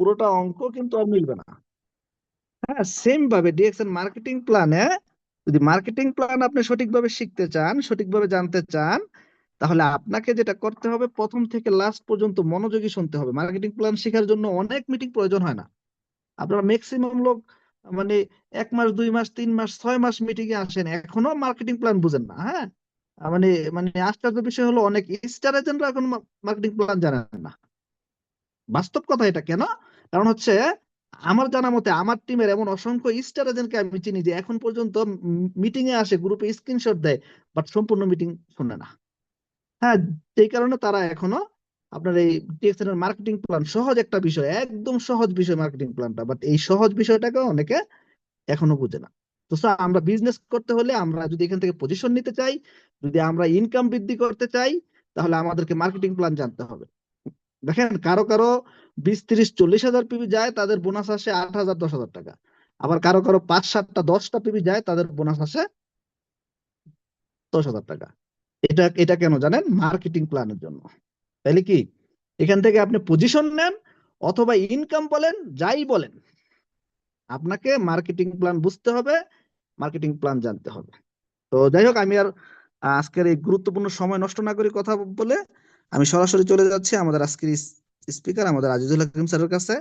পুরোটা অঙ্ক কিন্তু আর মিলবে না। হ্যাঁ, সেম ভাবে ডিএক্সএন মার্কেটিং প্ল্যানে, যদি মার্কেটিং প্ল্যান আপনি সঠিকভাবে শিখতে চান, সঠিকভাবে জানতে চান, তাহলে আপনাকে যেটা করতে হবে, প্রথম থেকে লাস্ট পর্যন্ত মনোযোগী শুনতে হবে। মার্কেটিং প্ল্যান শেখার জন্য অনেক মিটিং প্রয়োজন হয় না। আপনারা ম্যাক্সিমাম লোক মানে 1 মাস, 2 মাস, 3 মাস, 6 মাস মিটিং এ আসেন, এখনো মার্কেটিং প্ল্যান বুঝেন না। হ্যাঁ, মানে মানে আশ্চর্য বিষয় হলো, অনেক স্টার এজেন্টরা এখন মার্কেটিং প্ল্যান জানেন না। বাস্তব কথা এটা কেন? কারণ হচ্ছে, আমার জানা মতে আমার টিমের এমন অসংখ্য স্টার এজেন্টকে আমি চিনি যে এখন পর্যন্ত মিটিং এ আসে, গ্রুপে স্ক্রিনশট দেয়, বাট সম্পূর্ণ মিটিং শুনে না। হ্যাঁ, সেই কারণে তারা এখনো আপনার এই টিএক্সএন এর মার্কেটিং প্ল্যান, সহজ একটা বিষয়, একদম সহজ বিষয় মার্কেটিং প্ল্যানটা, বাট এই সহজ বিষয়টাকে অনেকে এখনো বুঝে না। তো স্যার, আমরা বিজনেস করতে হলে, আমরা যদি এখান থেকে পজিশন নিতে চাই, যদি আমরা ইনকাম বৃদ্ধি করতে চাই, তাহলে আমাদেরকে মার্কেটিং প্ল্যান জানতে হবে। দেখেন, কারো কারো 20, 30, 40 হাজার পিবি যায়, তাদের বোনাস আসে 8 হাজার, 10 হাজার টাকা। আবার কারো কারো 5, 7টা, 10টা পিবি যায়, তাদের বোনাস আসে 10 হাজার টাকা। এটা এটা কেন জানেন? মার্কেটিং প্ল্যানের জন্য। তাহলে কি, এখান থেকে আপনি পজিশন নেন অথবা ইনকাম বলেন, যাই বলেন, আপনাকে মার্কেটিং প্ল্যান বুঝতে হবে, মার্কেটিং প্ল্যান জানতে হবে। তো যাই হোক, আমি আর আজকের এই গুরুত্বপূর্ণ সময় নষ্ট না করে কথা বলে, আমি সরাসরি চলে যাচ্ছি আমাদের আজকের স্পিকার, আমাদের আজিজুল হাকিম স্যারের কাছে।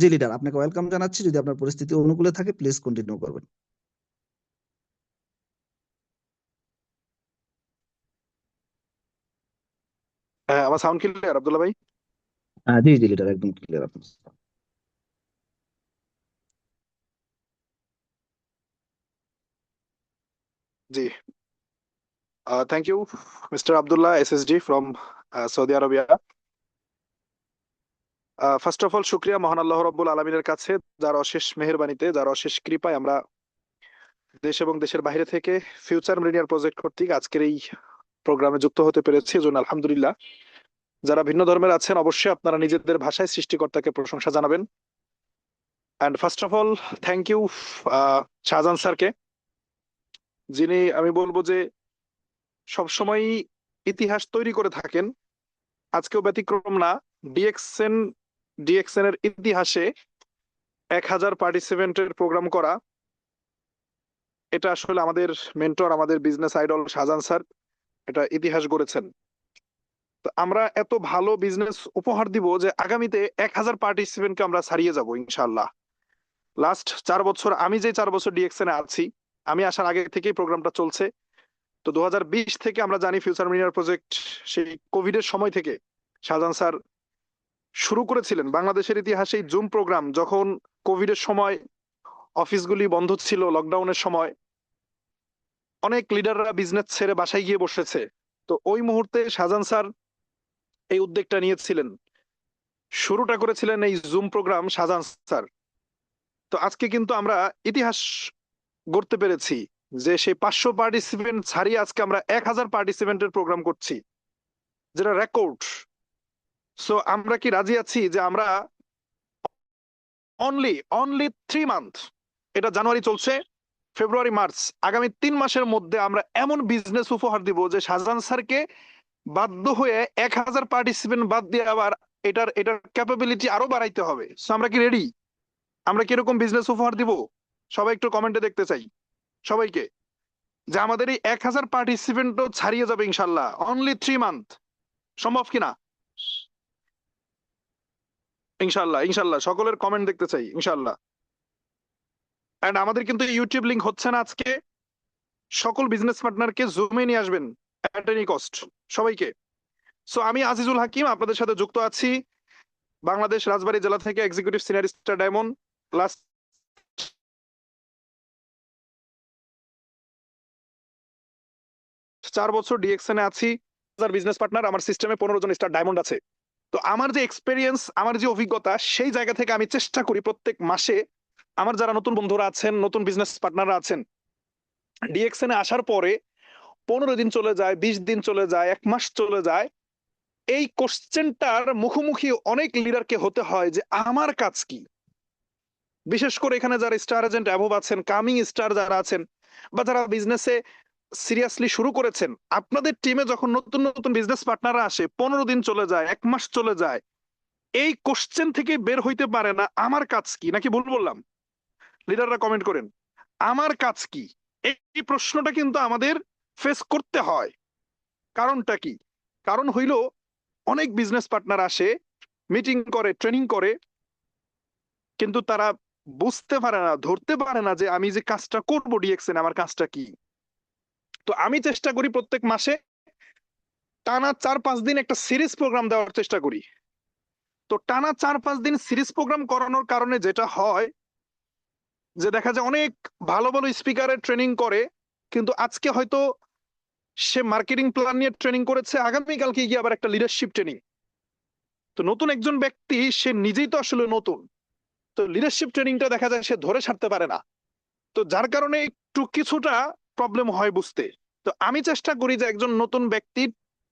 জি লিডার, আপনাকে ওয়েলকাম জানাচ্ছি। যদি আপনার পরিস্থিতি অনুকূলে থাকে, প্লিজ কন্টিনিউ করবেন। হ্যাঁ, আমার সাউন্ড ক্লিয়ার আব্দুল্লাহ ভাই? জি জি লিডার, একদম ক্লিয়ার আপনার। জি, thank you mister Abdullah SSD from Saudi Arabia. First of all শুক্রিয়া মহান আল্লাহ রব্বুল আলমিনের কাছে, যার অশেষ মেহেরবানিতে, যার অশেষ কৃপায় আমরা দেশ এবং দেশের বাইরে থেকে ফিউচার মিলেনিয়ার প্রজেক্ট কর্তৃক আজকের এই প্রোগ্রামে যুক্ত হতে পেরেছি, এজন্য আলহামদুলিল্লাহ। যারা ভিন্ন ধর্মের আছেন, অবশ্যই আপনারা নিজেদের ভাষায় সৃষ্টিকর্তাকে প্রশংসা জানাবেন। And first of all thank you Shahjahan স্যারকে, যিনি আমি বলবো যে সবসময় ইতিহাস তৈরি করে থাকেন, আজকেও ব্যতিক্রম না। ডিএক্সএন ডিএক্সএন এর ইতিহাসে 1,000 পার্টিসিপেন্টের প্রোগ্রাম করা, এটা আসলে আমাদের মেন্টর, আমাদের বিজনেস আইডল শাহজাহান স্যার এটা ইতিহাস গড়েছেন। তো আমরা এত ভালো বিজনেস উপহার দিব যে আগামীতে 1,000 পার্টিসিপেন্টকে আমরা ছাড়িয়ে যাব ইনশাল্লাহ। লাস্ট 4 বছর, আমি যে 4 বছর ডিএক্সএন এ আছি, আমি আসার আগে থেকেই প্রোগ্রামটা চলছে। তো 2020 থেকে আমরা জানি ফিউচার মিলিয়নিয়ার প্রজেক্ট, সেই কোভিড এর সময় থেকে শাহজাহান স্যার শুরু করেছিলেন। বাংলাদেশের ইতিহাসে জুম প্রোগ্রাম, যখন কোভিড এর সময় অফিসগুলি বন্ধ ছিল, লকডাউনের সময় অনেক লিডাররা বিজনেস ছেড়ে বাসায় গিয়ে বসেছে, তো ওই মুহূর্তে শাহজাহান স্যার এই উদ্যোগটা নিয়েছিলেন, শুরুটা করেছিলেন এই জুম প্রোগ্রাম শাহজাহান স্যার। তো আজকে কিন্তু আমরা ইতিহাস গড়তে পেরেছি, যে সেই 500 পার্টিসিপেন্ট ছাড়িয়ে আজকে আমরা 1,000 পার্টিসিপেন্টের প্রোগ্রাম করছি, যেটা রেকর্ড। সো আমরা কি রাজি আছি যে আমরা অনলি অনলি 3 মান্থ, এটা জানুয়ারি চলছে, ফেব্রুয়ারি, মার্চ, আগামী 3 মাসের মধ্যে আমরা এমন বিজনেস উপহার দিব যে শাহজাহান স্যারকে বাধ্য হয়ে 1,000 পার্টিসিপেন্ট বাদ দিয়ে আবার এটার এটার ক্যাপাবিলিটি আরো বাড়াইতে হবে। সো আমরা কি রেডি? আমরা কিরকম বিজনেস উপহার দিব? সবাই একটু কমেন্টে দেখতে চাই সবাইকে, যে আমাদের এই 1,000 পার্টিসিপেন্টও ছাড়িয়ে যাবে ইনশাল্লাহ, অনলি 3 মান্থ। সম্ভব কিনা? ইনশাল্লাহ, ইনশাল্লাহ, সকলের কমেন্ট দেখতে চাই ইনশাল্লাহ। এন্ড আমাদের কিন্তু ইউটিউব লিংক হচ্ছে না আজকে, সকল বিজনেস পার্টনারকে জুমে নিয়ে আসবেন এট এনি কস্ট, সবাইকে। সো আমি আজিজুল হাকিম আপনাদের সাথে যুক্ত আছি, বাংলাদেশ রাজবাড়ী জেলা থেকে, executive senior star diamond. Last 4 বছর ডিএক্সএন এ আছি, বিজনেস পার্টনার, আমার সিস্টেমে 15 জন স্টার ডায়মন্ড আছে। তো আমার যে এক্সপেরিয়েন্স, আমার যে অভিজ্ঞতা, সেই জায়গা থেকে আমি চেষ্টা করি প্রত্যেক মাসে আমার যারা নতুন বন্ধুরা আছেন, নতুন বিজনেস পার্টনাররা আছেন, ডিএক্সএন এ আসার পরে 15 দিন চলে যায়, 20 দিন চলে যায়, 1 মাস চলে যায়, এই কোশ্চেনটার মুখোমুখি অনেক লিডারকে হতে হয় যে আমার কাজ কি। বিশেষ করে এখানে যারা স্টার এজেন্ট অ্যাভব আছেন, কামিং স্টার যারা আছেন, বা যারা বিজনেসে সিরিয়াসলি শুরু করেছেন, আপনাদের টিমে যখন নতুন নতুন বিজনেস পার্টনাররা আসে, 15 দিন চলে যায়, 1 মাস চলে যায়, এই কোশ্চেন থেকে বের হইতে পারে না আমার কাজ কি, নাকি ভুল বললাম? লিডাররা কমেন্ট করেন, আমার কাজ কি। এই প্রশ্নটা কিন্তু আমাদের ফেস করতে হয়। কারণটা কি? কারণ হইল অনেক বিজনেস পার্টনার আসে, মিটিং করে, ট্রেনিং করে, কিন্তু তারা বুঝতে পারে না, ধরতে পারে না যে আমি যে কাজটা করবো ডিএক্সএন আমার কাজটা কি। তো আমি চেষ্টা করি প্রত্যেক মাসে টানা 4-5 দিন একটা সিরিজ প্রোগ্রাম দেওয়ার চেষ্টা করি। তো টানা 4-5 দিন সিরিজ প্রোগ্রাম করানোর কারণে যেটা হয় যে দেখা যায় অনেক ভালো ভালো স্পিকারের ট্রেনিং করে, কিন্তু আজকে হয়তো সে মার্কেটিং প্ল্যান নিয়ে ট্রেনিং করেছে, আগামীকালকে গিয়ে আবার একটা লিডারশিপ ট্রেনিং। তো নতুন একজন ব্যক্তি সে নিজেই তো আসলে নতুন, তো লিডারশিপ ট্রেনিংটা দেখা যায় সে ধরে ছাড়তে পারে না। তো যার কারণে একটু কিছুটা প্রবলেম হয় বুঝতে। তো আমি চেষ্টা করি যে একজন নতুন ব্যক্তি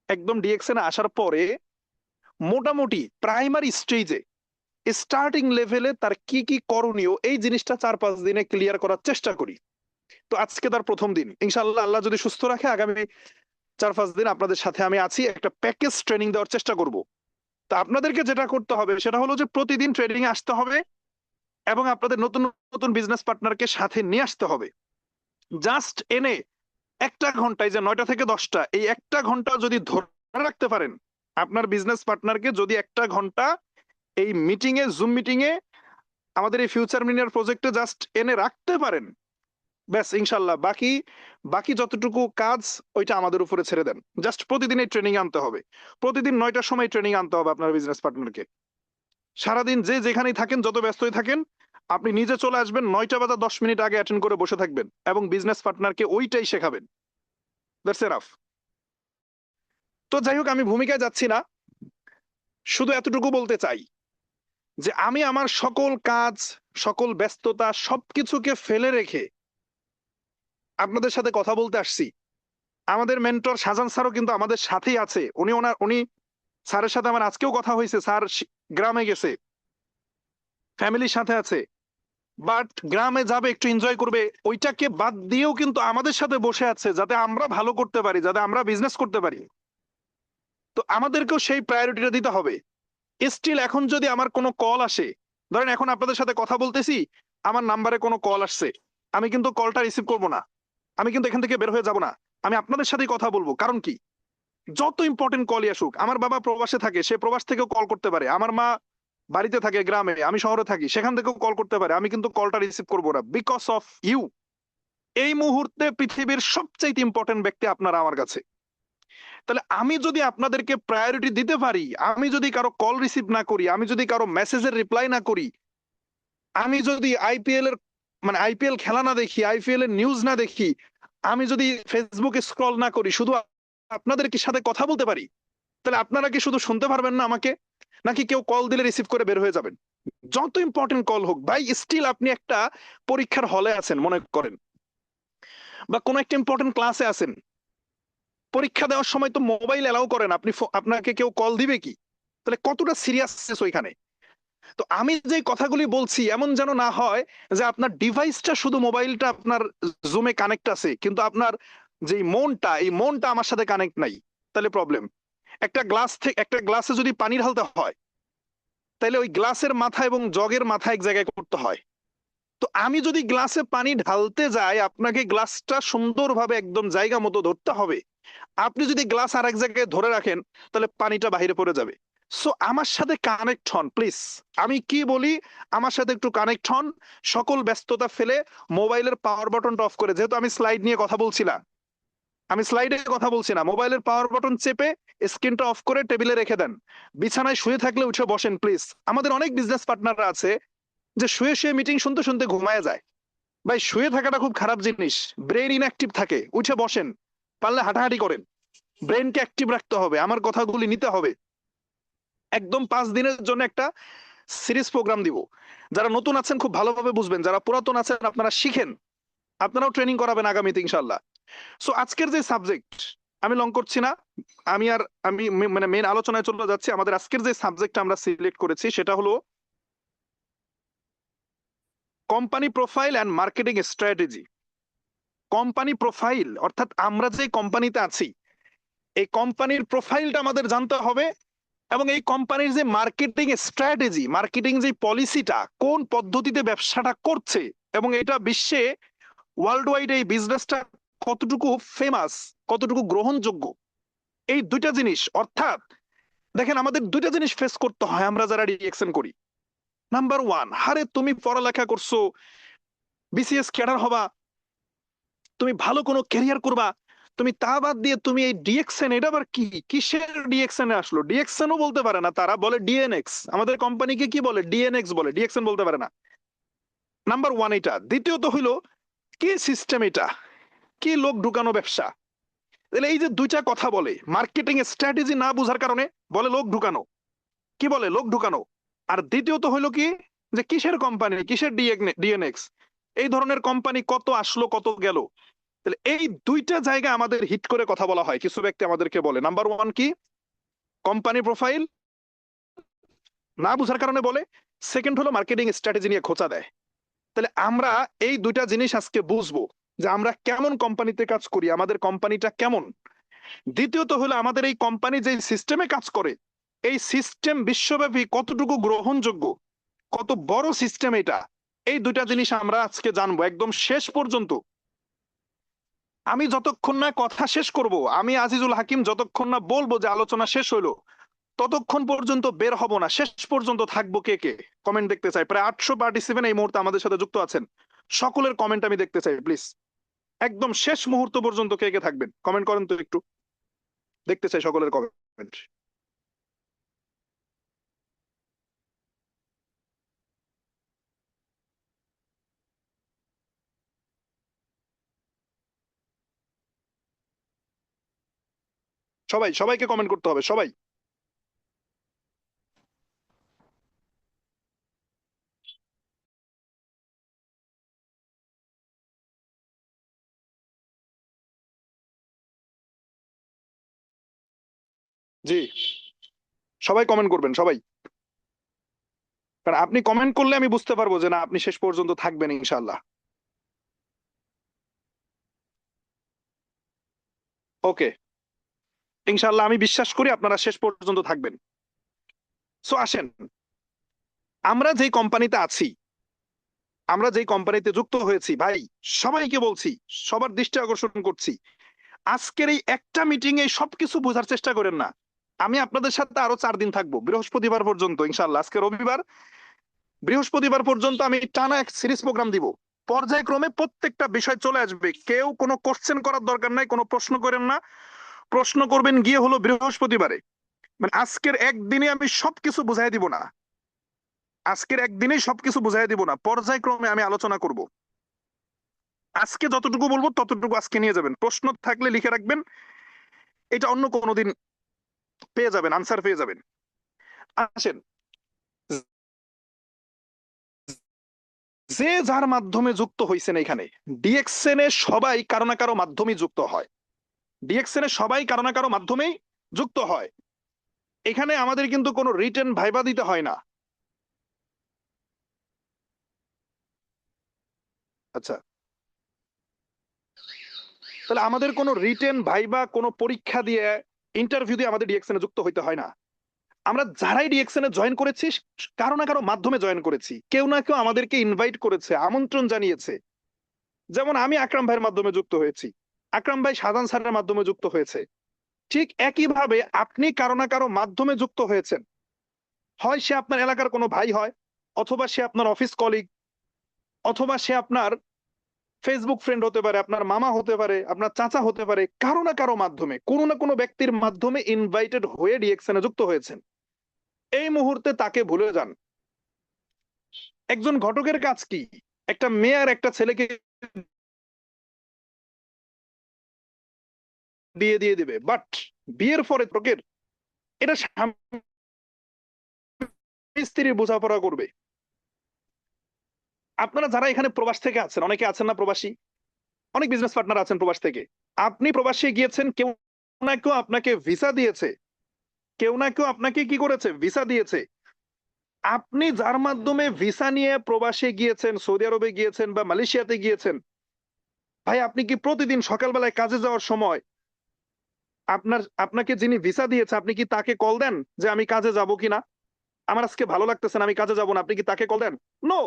একদম ডিএক্সএন আসার পরে মোটামুটি প্রাইমারি স্টেজে স্টার্টিং লেভেলে তার কি কি করণীয় এই জিনিসটা 4-5 দিনে ক্লিয়ার করার চেষ্টা করি। তো আজকে তার প্রথম দিন, ইনশাআল্লাহ আল্লাহ যদি সুস্থ রাখে আগামী 4-5 দিন আপনাদের সাথে আমি আছি, একটা প্যাকেজ ট্রেনিং দেওয়ার চেষ্টা করব। তা আপনাদেরকে যেটা করতে হবে সেটা হলো যে প্রতিদিন ট্রেনিং এ আসতে হবে এবং আপনাদের নতুন নতুন বিজনেস পার্টনারকে সাথে নিয়ে আসতে হবে। জাস্ট এনে একটা ঘন্টায়, যে 9টা থেকে 10টা, এই একটা ঘন্টা যদি ধরে রাখতে পারেন, আপনার বিজনেস পার্টনারকে যদি একটা ঘন্টা এই মিটিং এ, জুম মিটিং এ, আমাদের এই ফিউচার মিনিয়ার প্রজেক্টে জাস্ট এনে রাখতে পারেন, ব্যাস ইনশাল্লাহ বাকি বাকি যতটুকু কাজ ওইটা আমাদের উপরে ছেড়ে দেন। জাস্ট প্রতিদিন এই ট্রেনিং আনতে হবে, প্রতিদিন 9টার সময় ট্রেনিং আনতে হবে আপনার বিজনেস পার্টনারকে। সারাদিন যে যেখানেই থাকেন, যত ব্যস্তই থাকেন, আপনি নিজে চলে আসবেন, 9টা বাজা 10 মিনিট আগে অ্যাটেন্ড করে বসে থাকবেন এবং বিজনেস পার্টনারকে ওইটাই শেখাবেন। That's enough. তো যাই হোক, আমি ভূমিকায় যাচ্ছি না, শুধু এতটুকু বলতে চাই যে আমি আমার সকল কাজ, সকল ব্যস্ততা সবকিছুকে ফেলে রেখে আপনাদের সাথে কথা বলতে আসছি। আমাদের মেন্টর শাহজাহান স্যারও কিন্তু আমাদের সাথেই আছে। উনি স্যারের সাথে আমার আজকেও কথা হয়েছে, স্যার গ্রামে গেছে, ফ্যামিলির সাথে আছে, বাট গ্রামে যাবে একটু এনজয় করবে, ওইটাকে বাদ দিয়েও কিন্তু আমাদের সাথে বসে আছে যাতে আমরা ভালো করতে পারি, যাতে আমরা বিজনেস করতে পারি। তো আমাদেরকেও সেই প্রায়োরিটিটা দিতে হবে। স্টিল এখন যদি আমার কোনো কল আসে, ধরেন এখন আপনাদের সাথে কথা বলতেছি, আমার নাম্বারে কোনো কল আসছে, আমি কিন্তু কলটা রিসিভ করব না, আমি কিন্তু এখান থেকে বের হয়ে যাব না, আমি আপনাদের সাথেই কথা বলবো। কারণ কি, যত ইম্পর্টেন্ট কলই আসুক, আমার বাবা প্রবাসে থাকে, সে প্রবাস থেকেও কল করতে পারে, আমার মা বাড়িতে থাকে গ্রামে, আমি শহরে থাকি, সেখান থেকেও কল করতে পারে, আমি কিন্তু কলটা রিসিভ করবো না, বিকজ অফ ইউ। এই মুহূর্তে পৃথিবীর সবচাইতে ইম্পর্টেন্ট ব্যক্তি আপনারা আমার কাছে। তাহলে আমি যদি আপনাদেরকে প্রায়োরিটি দিতে পারি, আমি যদি কারো কল রিসিভ না করি, আমি যদি কারো মেসেজের রিপ্লাই না করি, আমি যদি আইপিএল এর আইপিএল খেলা না দেখি, আইপিএল এর নিউজ না দেখি, আমি যদি ফেসবুকে স্ক্রল না করি, শুধু আপনাদের কি সাথে কথা বলতে পারি, তাহলে আপনারা কি শুধু শুনতে পারবেন না আমাকে, নাকি কেউ কল দিলে রিসিভ করে বের হয়ে যাবেন? যত ইম্পর্টেন্ট কল হোক ভাই, স্টিল আপনি একটা পরীক্ষার হলে আছেন মনে করেন, বা কোন একটা ইম্পর্টেন্ট ক্লাসে আছেন, পরীক্ষা দেওয়ার সময় তো মোবাইল এলাও করেন, আপনাকে কেউ কল দিবে কি? তাহলে কতটা সিরিয়াসনেস ওইখানে। তো আমি যে কথাগুলি বলছি এমন যেন না হয় যে আপনার ডিভাইসটা, শুধু মোবাইলটা আপনার জুমে কানেক্ট আছে, কিন্তু আপনার যে মনটা, এই মনটা আমার সাথে কানেক্ট নাই, তাহলে প্রবলেম। একটা গ্লাসে যদি পানি ঢালতে হয়, তাহলে ওই গ্লাসের মাথা এবং জগের মাথা এক জায়গায় করতে হয়। তো আমি যদি গ্লাসে পানি ঢালতে যাই, আপনাকে গ্লাসটা সুন্দরভাবে একদম জায়গা মতো ধরতে হবে। আপনি যদি গ্লাস আর এক জায়গায় ধরে রাখেন, তাহলে পানিটা বাইরে পড়ে যাবে। সো আমার সাথে কানেক্ট হন প্লিজ। আমি কি বলি, আমার সাথে একটু কানেক্ট হন। সকল ব্যস্ততা ফেলে মোবাইলের পাওয়ার বাটনটা অফ করে, যেহেতু আমি স্লাইড নিয়ে কথা বলছি না, আমি স্লাইডে কথা বলছি না, মোবাইলের পাওয়ার বাটন চেপে স্ক্রিনটা অফ করে টেবিলে রেখে দেন। বিছানায় শুয়ে থাকলে উঠে বসেন প্লিজ। আমাদের অনেক বিজনেস পার্টনাররা আছে যে শুয়ে শুয়ে মিটিং শুনতে শুনতে ঘুমায় যায়। ভাই, শুয়ে থাকাটা খুব খারাপ জিনিস, ব্রেন ইনঅ্যাক্টিভ থাকে, উঠে বসেন, পারলে হাঁটাহাঁটি করেন, ব্রেনকে অ্যাক্টিভ রাখতে হবে, আমার কথাগুলি নিতে হবে। একদম 5 দিনের জন্য একটা সিরিজ প্রোগ্রাম দিব। যারা নতুন আছেন খুব ভালোভাবে বুঝবেন, যারা পুরাতন আছেন আপনারা শিখেন, আপনারাও ট্রেনিং করাবেন আগামীতে ইনশাল্লাহ। সো আজকের যে সাবজেক্ট, আমি লং করছি না, আমি মেন আলোচনায় চলে যাচ্ছি। আমাদের আজকের যে সাবজেক্ট আমরা সিলেক্ট করেছি সেটা হলো company profile and marketing strategy. Company profile অর্থাৎ আমরা যে কোম্পানিতে আছি, এই কোম্পানির প্রোফাইলটা আমাদের জানতে হবে এবং এই কোম্পানির যে মার্কেটিং স্ট্র্যাটেজি, মার্কেটিং যে পলিসিটা, কোন পদ্ধতিতে ব্যবসাটা করছে, এবং এটা বিশ্বে ওয়ার্ল্ড ওয়াইড এই বিজনেসটা কতটুকু ফেমাস, কতটুকু গ্রহণযোগ্য, এই দুইটা জিনিস। অর্থাৎ দেখেন, আমাদের দুইটা জিনিস ফেস করতে হয় আমরা যারা রিএকশন করি। নাম্বার ওয়ান, আরে তুমি পড়ালেখা করছো, বিসিএস ক্যাডার হবা, তুমি ভালো কোনো ক্যারিয়ার করবা, তুমি তা বাদ দিয়ে তুমি এই ডিএক্সএন, এটা আবার কি, কিসের ডিএক্সএন আসলো? ডিএক্সএনও বলতে পারে না, তারা বলে ডিএনএক্স। আমাদের কোম্পানিকে কি বলে? ডিএনএক্স বলে, ডিএক্সএন বলতে পারে না। নাম্বার ওয়ান এটা। দ্বিতীয়ত হইলো কি সিস্টেম এটা, কি লোক ঢুকানো ব্যবসা। তাহলে এই যে দুইটা কথা বলে, মার্কেটিং স্ট্র্যাটেজি না বুঝার কারণে বলে লোক ঢুকানো, কি বলে? লোক ঢুকানো। আর দ্বিতীয়ত হইলো কি, যে কিসের কোম্পানি, কিসের ডিএনএক্স, এই ধরনের কোম্পানি কত আসলো কত গেল। তাহলে এই দুইটা জায়গা আমাদের হিট করে কথা বলা হয়, কিছু ব্যক্তি আমাদেরকে বলে। নাম্বার ওয়ান কি, কোম্পানি প্রোফাইল না বুঝার কারণে বলে। সেকেন্ড হলো মার্কেটিং স্ট্র্যাটেজি নিয়ে খোঁচা দেয়। তাহলে আমরা এই দুইটা জিনিস আজকে বুঝবো, যে আমরা কেমন কোম্পানিতে কাজ করি, আমাদের কোম্পানিটা কেমন। দ্বিতীয়ত হলো আমাদের এই কোম্পানি যে সিস্টেমে কাজ করে, এই সিস্টেম বিশ্বব্যাপী কতটুকু গ্রহণযোগ্য, কত বড় সিস্টেম এটা। এই দুইটা জিনিস আমরা আজকে জানবো একদম শেষ পর্যন্ত। আমি যতক্ষণ না কথা শেষ করব, আমি আজিজুল হাকিম যতক্ষণ না বলবো যে আলোচনা শেষ হইলো, ততক্ষণ পর্যন্ত বের হব না। শেষ পর্যন্ত থাকবো কে কে? কমেন্ট দেখতে চাই। প্রায় 800 পার্টিসিপেন্ট এই মুহূর্তে আমাদের সাথে যুক্ত আছেন, সকলের কমেন্ট আমি দেখতে চাই প্লিজ। একদম শেষ মুহূর্ত পর্যন্ত কে কে থাকবেন কমেন্ট করেন তো একটু, দেখতে চাই সকলের কমেন্ট। সবাই, সবাইকে কমেন্ট করতে হবে, সবাই। জি, সবাই কমেন্ট করবেন, সবাই। কারণ আপনি কমেন্ট করলে আমি বুঝতে পারবো যে না, আপনি শেষ পর্যন্ত থাকবেন ইনশাল্লাহ। ওকে, ইনশাল্লাহ আমি বিশ্বাস করি আপনারা শেষ পর্যন্ত থাকবেন। সো আসেন, আমরা যেই কোম্পানিতে আছি, আমরা যেই কোম্পানিতে যুক্ত হয়েছি, ভাই সবাইকে বলছি, সবার দৃষ্টি আকর্ষণ করছি, আজকের এই একটা মিটিং এ সবকিছু বোঝার চেষ্টা করেন না। আমি আপনাদের সাথে আরো 4 দিন থাকবো, বৃহস্পতিবার পর্যন্ত ইনশাল্লাহ। আজকে রবিবার, বৃহস্পতিবার পর্যন্ত আমি টানা এক সিরিজ প্রোগ্রাম দিব। পর্যায়ক্রমে প্রত্যেকটা বিষয় চলে আসবে। কেউ কোনো কোশ্চেন করার দরকার নাই, কোনো প্রশ্ন করেন না। প্রশ্ন করবেন গিয়ে হলো বৃহস্পতিবারে। মানে আজকের একদিনে আমি সবকিছু বুঝাই দিব না, আজকের একদিনেই সবকিছু বুঝাই দিব না, পর্যায়ক্রমে আমি আলোচনা করব। আজকে যতটুকু বলবো ততটুকু আজকে নিয়ে যাবেন, প্রশ্ন থাকলে লিখে রাখবেন, এটা অন্য কোনো দিন পেয়ে যাবেন, আনসার পেয়ে যাবেন। আসেন, যে যার মাধ্যমে যুক্ত হয়েছেন এখানে, ডিএক্সএন এ সবাই কারো না কারো মাধ্যমে যুক্ত হয়, ডিএক্সএন এ সবাই কারো না কারো মাধ্যমেই যুক্ত হয়। এখানে আমাদের কিন্তু কোনো রিটেন ভাইবা দিতে হয় না। আচ্ছা, তাহলে আমাদের কোনো রিটেন ভাইবা, কোনো পরীক্ষা দিয়ে, ইন্টারভিউ দিয়ে আমাদের ডিএক্সএন এ যুক্ত হইতে হয় না। আমরা যারাই ডিএক্সএন এ জয়েন করেছি, কারো না কারো মাধ্যমে জয়েন করেছি, কেউ না কেউ আমাদেরকে ইনভাইট করেছে, আমন্ত্রণ জানিয়েছে। যেমন আমি আকরাম ভাইয়ের মাধ্যমে যুক্ত হয়েছি, আকরাম ভাই শাহজাহান স্যারের মাধ্যমে যুক্ত হয়েছে। ঠিক একইভাবে আপনি কারো না কারো মাধ্যমে যুক্ত হয়েছেন। হয় সে আপনার এলাকার কোনো ভাই হয়, অথবা সে আপনার অফিস কলিগ, অথবা সে আপনার ফেসবুক ফ্রেন্ড হতে পারে, আপনার মামা হতে পারে, আপনার চাচা হতে পারে। কারো না কারো মাধ্যমে, কোনো না কোনো ব্যক্তির মাধ্যমে ইনভাইটেড হয়ে ডিএক্সএন এ যুক্ত হয়েছেন। এই মুহূর্তে তাকে ভুলে যান। একজন ঘটকের কাজ কি? একটা মেয়ে আর একটা ছেলেকে বিয়ে দিয়ে দিবে, বাট বিয়ের পরে ঘটকের এটা স্বামী স্ত্রীর বোঝাপড়া করবে। আপনারা যারা এখানে প্রবাস থেকে আছেন, অনেকে আছেন না প্রবাসী, অনেক বিজনেস পার্টনার আছেন প্রবাস থেকে। আপনি প্রবাসে গিয়েছেন, কেউ না কেউ আপনাকে ভিসা দিয়েছে, কেউ না কেউ আপনাকে কি করেছে? ভিসা দিয়েছে। আপনি যার মাধ্যমে ভিসা নিয়ে প্রবাসে গিয়েছেন, সৌদি আরবে গিয়েছেন বা মালয়েশিয়াতে গিয়েছেন, ভাই আপনি কি প্রতিদিন সকালবেলায় কাজে যাওয়ার সময় আপনাকে যিনি ভিসা দিয়েছে আপনি কি তাকে কল দেন যে আমি কাজে যাব কিনা, আমার আজকে ভালো লাগতেছে না আমি কাজে যাব না, আপনি কি তাকে কল দেন? নো।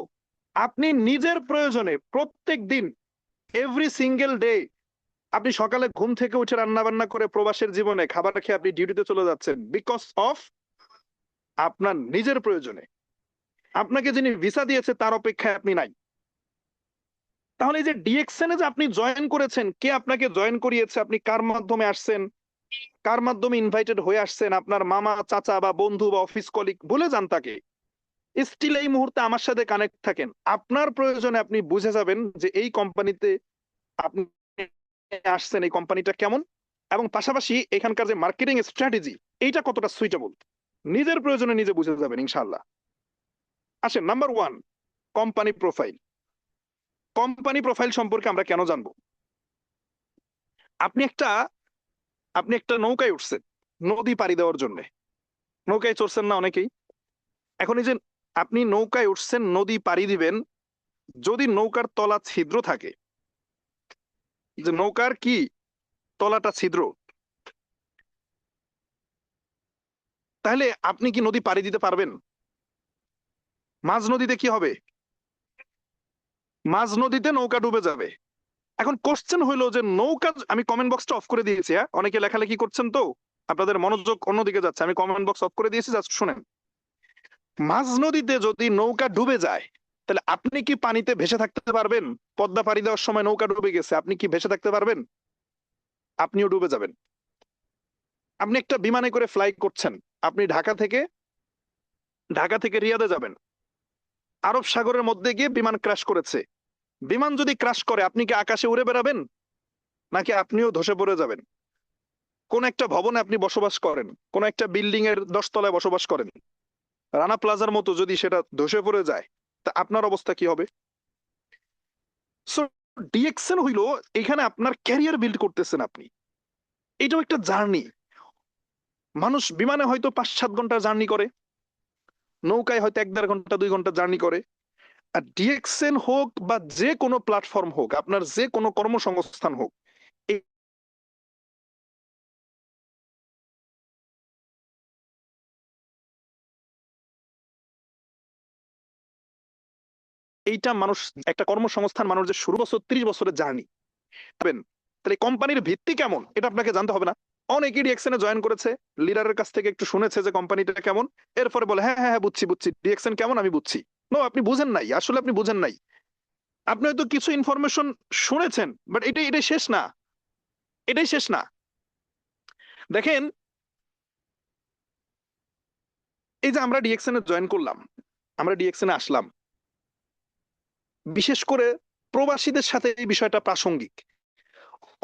আপনি নিজের প্রয়োজনে প্রত্যেক দিন, এভরি সিঙ্গেল ডে, আপনি সকালে ঘুম থেকে উঠে রান্না বান্না করে প্রবাসের জীবনে খাবার খেয়ে আপনি ডিউটিতে চলে যাচ্ছেন বিকজ অফ আপনার নিজের প্রয়োজনে। আপনাকে যিনি ভিসা দিয়েছে তার অপেক্ষায় আপনি নাই। তাহলে এই যে ডিএক্সএন এ যে আপনি জয়েন করেছেন, কে আপনাকে জয়েন করিয়েছে, আপনি কার মাধ্যমে আসছেন, কার মাধ্যমে ইনভাইটেড হয়ে আসছেন, আপনার মামা চাচা বা বন্ধু বা অফিস কলিগ, ভুলে যান তাকে। স্টিল এই মুহূর্তে আমার সাথে কানেক্ট থাকেন। আপনার প্রয়োজনে আপনি বুঝে যাবেন যে এই কোম্পানিতে আপনি আসছেন, এই কোম্পানিটা কেমন, এবং পাশাপাশি এখানকার যে মার্কেটিং স্ট্র্যাটেজি এইটা কতটা সুইটেবল, নিজের প্রয়োজনে নিজে বুঝে যাবেন ইনশাআল্লাহ। আসেন number one, company profile. Company profile সম্পর্কে আমরা কেন জানবো? আপনি একটা আপনি একটা নৌকায় উঠছেন নদী পাড়ি দেওয়ার জন্য। নৌকায় চড়ছেন না অনেকেই? এখন এই যে আপনি নৌকায় উঠছেন নদী পাড়ি দিবেন, যদি নৌকার তলা ছিদ্র থাকে, যে নৌকার কি তলাটা ছিদ্র, তাহলে আপনি কি নদী পাড়ি দিতে পারবেন? মাঝ নদীতে কি হবে? মাঝ নদীতে নৌকা ডুবে যাবে। এখন কোশ্চেন হইলো যে নৌকা, আমি কমেন্ট বক্সটা অফ করে দিয়েছি, হ্যাঁ অনেকে লেখালেখি করছেন তো আপনাদের মনোযোগ অন্যদিকে যাচ্ছে, আমি কমেন্ট বক্স অফ করে দিয়েছি, জাস্ট শুনেন। মাঝ নদীতে যদি নৌকা ডুবে যায় তাহলে আপনি কি পানিতে ভেসে থাকতে পারবেন? পদ্মা পাড়ি দেওয়ার সময় নৌকা ডুবে গেছে, আপনি কি ভেসে থাকতে পারবেন? আপনিও ডুবে যাবেন। আপনি একটা বিমানে করে ফ্লাই করছেন, আপনি ঢাকা থেকে রিয়াদে যাবেন, আরব সাগরের মধ্যে গিয়ে বিমান ক্র্যাশ করেছে। বিমান যদি ক্র্যাশ করে আপনি কি আকাশে উড়ে বেড়াবেন, নাকি আপনিও ধসে পড়ে যাবেন? কোন একটা ভবনে আপনি বসবাস করেন, কোন একটা বিল্ডিং এর 10 তলায় বসবাস করেন, রানা প্লাজার মতো যদি সেটা ধসে পড়ে যায় তা আপনার অবস্থা কি হবে? সো ডিএক্সএন হইলো এখানে আপনার ক্যারিয়ার বিল্ড করতেছেন আপনি। এটাও একটা জার্নি। মানুষ বিমানে হয়তো 5-7 ঘন্টা জার্নি করে, নৌকায় হয়তো 1-1.5 ঘন্টা 2 ঘন্টা জার্নি করে। আর ডিএক্সএন হোক বা যে কোনো প্ল্যাটফর্ম হোক, আপনার যে কোনো কর্মসংস্থান হোক, এইটা মানুষ, একটা কর্মসংস্থান মানুষ যে শুরু বছর 30 বছরের জার্নি পাবেন, তাহলে কোম্পানির ভিত্তি কেমন এটা আপনাকে জানতে হবে না? অনেকেই ডিএক্সএন এ জয়েন করেছে, লিডারের কাছ থেকে একটু শুনেছে যে কোম্পানিটা কেমন, এরপরে বলে হ্যাঁ হ্যাঁ হ্যাঁ বুঝছি বুঝছি ডিএক্সএন কেমন আমি বুঝছি। নো, আপনি বুঝেন নাই, আসলে আপনি বুঝেন নাই। আপনি হয়তো কিছু ইনফরমেশন শুনেছেন, বাট এটাই শেষ না, এটাই শেষ না। দেখেন, এই যে আমরা ডিএক্সএন এ জয়েন করলাম, আমরা ডিএক্সএন এ আসলাম, বিশেষ করে প্রবাসীদের সাথে এই বিষয়টা প্রাসঙ্গিক।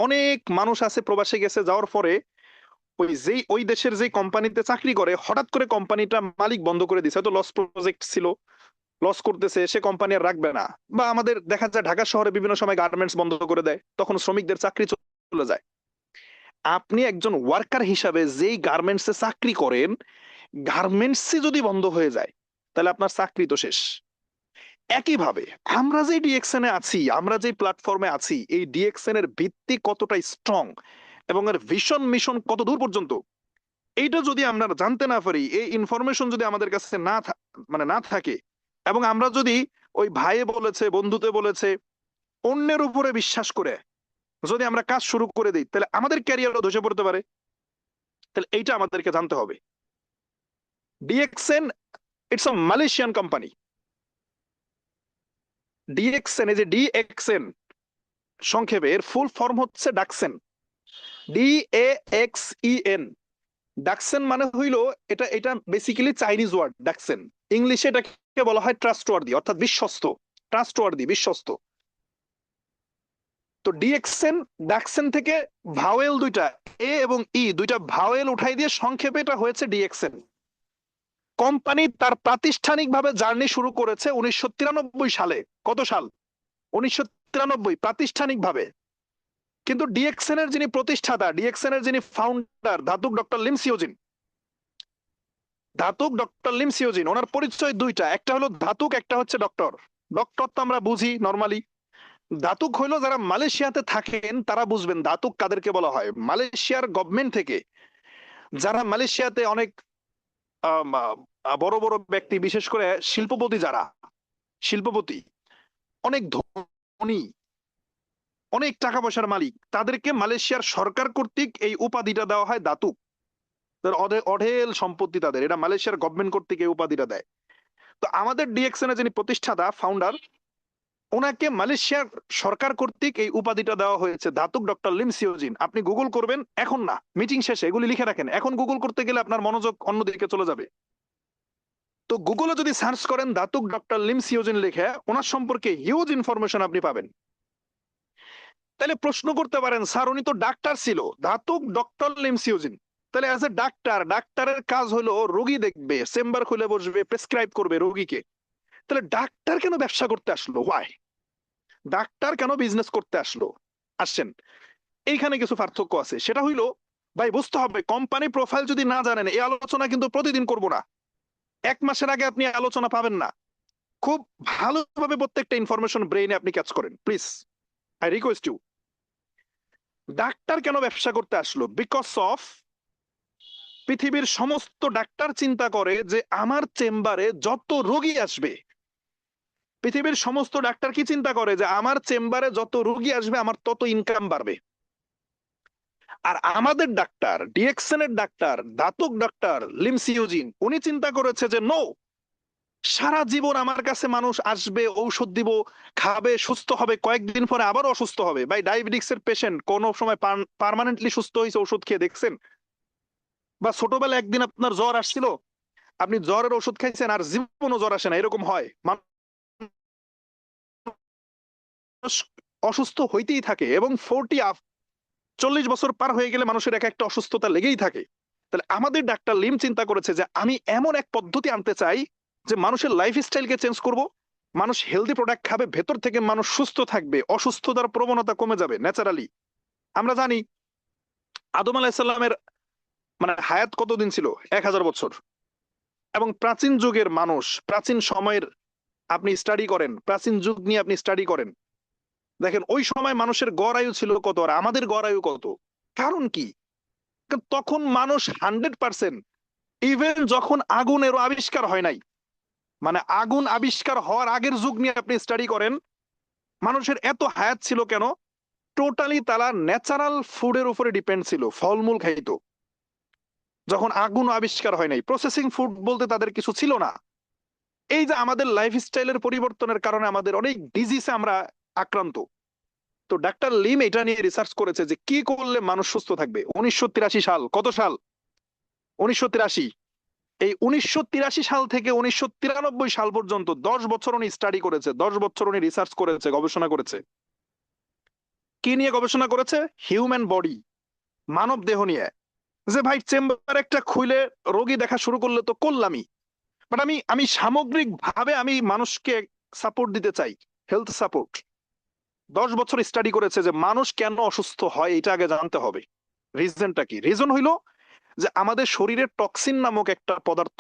অনেক মানুষ আছে প্রবাসে গেছে, যাওয়ার পরে ওই দেশের যে কোম্পানিতে চাকরি করে, হঠাৎ করে কোম্পানিটা মালিক বন্ধ করে দিছে, হয়তো লস প্রজেক্ট ছিল, লস করতেছে, সে কোম্পানি আর রাখবে না। বা আমাদের দেখা যায় ঢাকা শহরে বিভিন্ন সময় গার্মেন্টস বন্ধ করে দেয়, তখন শ্রমিকদের চাকরি চলে যায়। আপনি একজন ওয়ার্কার হিসাবে যেই গার্মেন্টসে চাকরি করেন, গার্মেন্টসই যদি বন্ধ হয়ে যায় তাহলে আপনার চাকরি তো শেষ। একইভাবে আমরা যে ডিএক্সএন এ আছি, আমরা যে প্ল্যাটফর্মে আছি, এই ডিএক্সএন এর ভিত্তি কতটা স্ট্রং এবং এর ভিশন মিশন কত দূর পর্যন্ত, এইটা যদি আমরা জানতে না পারি, এই ইনফরমেশন যদি আমাদের কাছে না থাকে, এবং আমরা যদি ওই ভাইয়ে বলেছে বন্ধুতে বলেছে অন্যের উপরে বিশ্বাস করে যদি আমরা কাজ শুরু করে দিই, তাহলে আমাদের ক্যারিয়ারও ধসে পড়তে পারে। তাহলে এইটা আমাদেরকে জানতে হবে। DXN, it's a Malaysian company. DXN, এই যে ডিএক্সএন সংক্ষেপে এর ফুল ফর্ম হচ্ছে ডাকসেন, DAXEN। ডাকসেন মানে হইলো, এটা এটা বেসিক্যালি চাইনিজ ওয়ার্ড ডাকসেন। ইংলিশে এটাকে বলা হয় ট্রাস্টওয়ার্দি, অর্থাৎ বিশ্বস্ত, ট্রাস্টওয়ার্দি, বিশ্বস্ত। তো ডিএক্সএন, ডাকসেন থেকে ভাওয়েল দুইটা, এ এবং ই দুইটা ভাওয়েল উঠাই দিয়ে সংক্ষেপে এটা হয়েছে ডিএক্সএন। কোম্পানি তার প্রাতিষ্ঠানিকভাবে জার্নি শুরু করেছে 1993 সালে। কত সাল? 1993, প্রাতিষ্ঠানিকভাবে। কিন্তু ডিএক্সএন এর যিনি প্রতিষ্ঠাতা, ডিএক্সএন এর যিনি ফাউন্ডার, ধাতুক ডক্টর লিম সিওজিন, ওনার পরিচয় দুইটা, একটা হলো ধাতুক, একটা হচ্ছে ডক্টর। ডক্টর তো আমরা বুঝি নরমালি, দাতুক হইলো যারা মালয়েশিয়াতে থাকেন তারা বুঝবেন দাতুক কাদেরকে বলা হয়। মালয়েশিয়ার গভর্নমেন্ট থেকে যারা মালয়েশিয়াতে অনেক বড় বড় ব্যক্তি, বিশেষ করে শিল্পপতি, যারা শিল্পপতি, অনেক ধনী, অনেক টাকা পয়সার মালিক, তাদেরকে মালয়েশিয়ার সরকার কর্তৃক এই উপাধিটা দেওয়া হয় দাতুক। অঢেল সম্পত্তি তাদের, এটা মালয়েশিয়ার গভর্নমেন্ট কর্তৃক এই উপাধিটা দেয়। তো আমাদের ডিএক্সএন এর যিনি প্রতিষ্ঠাতা, ফাউন্ডার, ওনাকে মালয়েশিয়ার সরকার কর্তৃক এই উপাধিটা দেওয়া হয়েছে দাতুক ডক্টর লিম সিওজিন। আপনি গুগল করবেন, এখন না, মিটিং শেষে এগুলি লিখে রাখেন, এখন গুগল করতে গেলে আপনার মনোযোগ অন্যদিকে চলে যাবে। তো গুগলে যদি সার্চ করেন দাতুক ডক্টর লিম সিওজিন লিখে, ওনার সম্পর্কে হিউজ ইনফরমেশন আপনি পাবেন। তাহলে প্রশ্ন করতে পারেন, স্যার উনি তো ডাক্তার ছিল, দাতুক ডক্টর লিম সিওজিন, তাহলে অ্যাজ এ ডাক্তার, ডাক্তারের কাজ হলো রোগী দেখবে, চেম্বার খুলে বসবে, প্রেসক্রাইব করবে রোগীকে। তাহলে ডাক্তার কেন ব্যবসা করতে আসলো? হোয়াই? ডাক্তার কেন বিজনেস করতে আসছেন? এইখানে কিছু পার্থক্য আছে। সেটা হইলো, ভাই বুঝতে হবে, কোম্পানি প্রোফাইল যদি না জানেন, এই আলোচনা কিন্তু প্রতিদিন করব না, 1 মাসের আগে আপনি আলোচনা পাবেন না। খুব ভালোভাবে প্রত্যেকটা ইনফরমেশন ব্রেইনে আপনি ক্যাচ করেন প্লিজ, আই রিকোয়েস্ট ইউ। ডাক্তার কেন ব্যবসা করতে আসলো? বিকজ অফ পৃথিবীর সমস্ত ডাক্তার চিন্তা করে যে আমার চেম্বারে যত রোগী আসবে, পৃথিবীর সমস্ত ডাক্তার কি চিন্তা করে যে আমার চেম্বারে যত রোগী আসবে আমার তত ইনকাম বাড়বে। আর আমাদের ডাক্তার, ডিএক্সএন এর ডাক্তার, দাতুক ডক্টর লিম সিওজিন, উনি চিন্তা করেছে যে নো, সারা জীবন আমার কাছে মানুষ আসবে, ঔষধ দিব, খাবে, সুস্থ হবে, কয়েকদিন পরে আবার অসুস্থ হবে। ভাই ডায়াবেটিক্স এর পেশেন্ট কোন সময় পার্মানেন্টলি সুস্থ হয়েছে ওষুধ খেয়ে দেখছেন? বা ছোটবেলায় একদিন আপনার জ্বর আসছিল, আপনি জ্বরের ওষুধ খাইছেন আর জীবনও জ্বর আসে না, এরকম হয়? মানুষ অসুস্থ হইতেই থাকে, এবং 40 বছর পার হয়ে গেলে মানুষের এক একটা অসুস্থতা লেগেই থাকে। তাহলে আমাদের ডাক্তার লিম চিন্তা করেছে যে আমি এমন এক পদ্ধতি আনতে চাই যে মানুষের লাইফ স্টাইলকে চেঞ্জ করব, মানুষ হেলদি প্রোডাক্ট খাবে, ভেতর থেকে মানুষ সুস্থ থাকবে, অসুস্থতার প্রবণতা কমে যাবে ন্যাচারালি। আমরা জানি আদম আলাহিসাল্লামের মানে হায়াত কতদিন ছিল? 1000 বছর। এবং প্রাচীন যুগের মানুষ, প্রাচীন সময়ের আপনি স্টাডি করেন, প্রাচীন যুগ নিয়ে আপনি স্টাডি করেন, দেখেন ওই সময় মানুষের গড় আয়ু ছিল কত আর আমাদের গড় আয়ু কত। কারণ কি? কারণ তখন মানুষ 100%, ইভেন যখন আগুনেরও আবিষ্কার হয় নাই, মানে আগুন আবিষ্কার হওয়ার আগের যুগ নিয়ে আপনি স্টাডি করেন, মানুষের এত হায়াত ছিল কেন? টোটালি তারা ন্যাচারাল ফুডের উপরে ডিপেন্ড ছিল, ফলমূল খাইতো। যখন আগুন আবিষ্কার হয় নাই, প্রসেসিং ফুড বলতে তাদের কিছু ছিল না। এই যে আমাদের লাইফ স্টাইলের পরিবর্তনের কারণে আমাদের অনেক ডিজিজে আমরা আক্রান্ত। তো ডাক্তার লিম এটা নিয়ে রিসার্চ করেছে যে কি করলে মানুষ সুস্থ থাকবে। 1983 সাল, কত সাল? 1983। এই 1983 সাল থেকে 1993 সাল পর্যন্ত 10 বছর উনি স্টাডি করেছে, 10 বছর উনি রিসার্চ করেছে, গবেষণা করেছে। কি নিয়ে গবেষণা করেছে? হিউম্যান বডি, মানব দেহ নিয়ে। যে ভাই চেম্বার একটা খুলে রোগী দেখা শুরু করলে তো করলামই, বাট আমি আমি সামগ্রিক ভাবে আমি মানুষকে সাপোর্ট দিতে চাই, হেলথ সাপোর্ট। 10 বছর স্টাডি করেছে যে মানুষ কেন অসুস্থ হয়, এটা আগে জানতে হবে। রিজনটা কি? রিজন হইলো যে আমাদের শরীরে টক্সিন নামক একটা পদার্থ,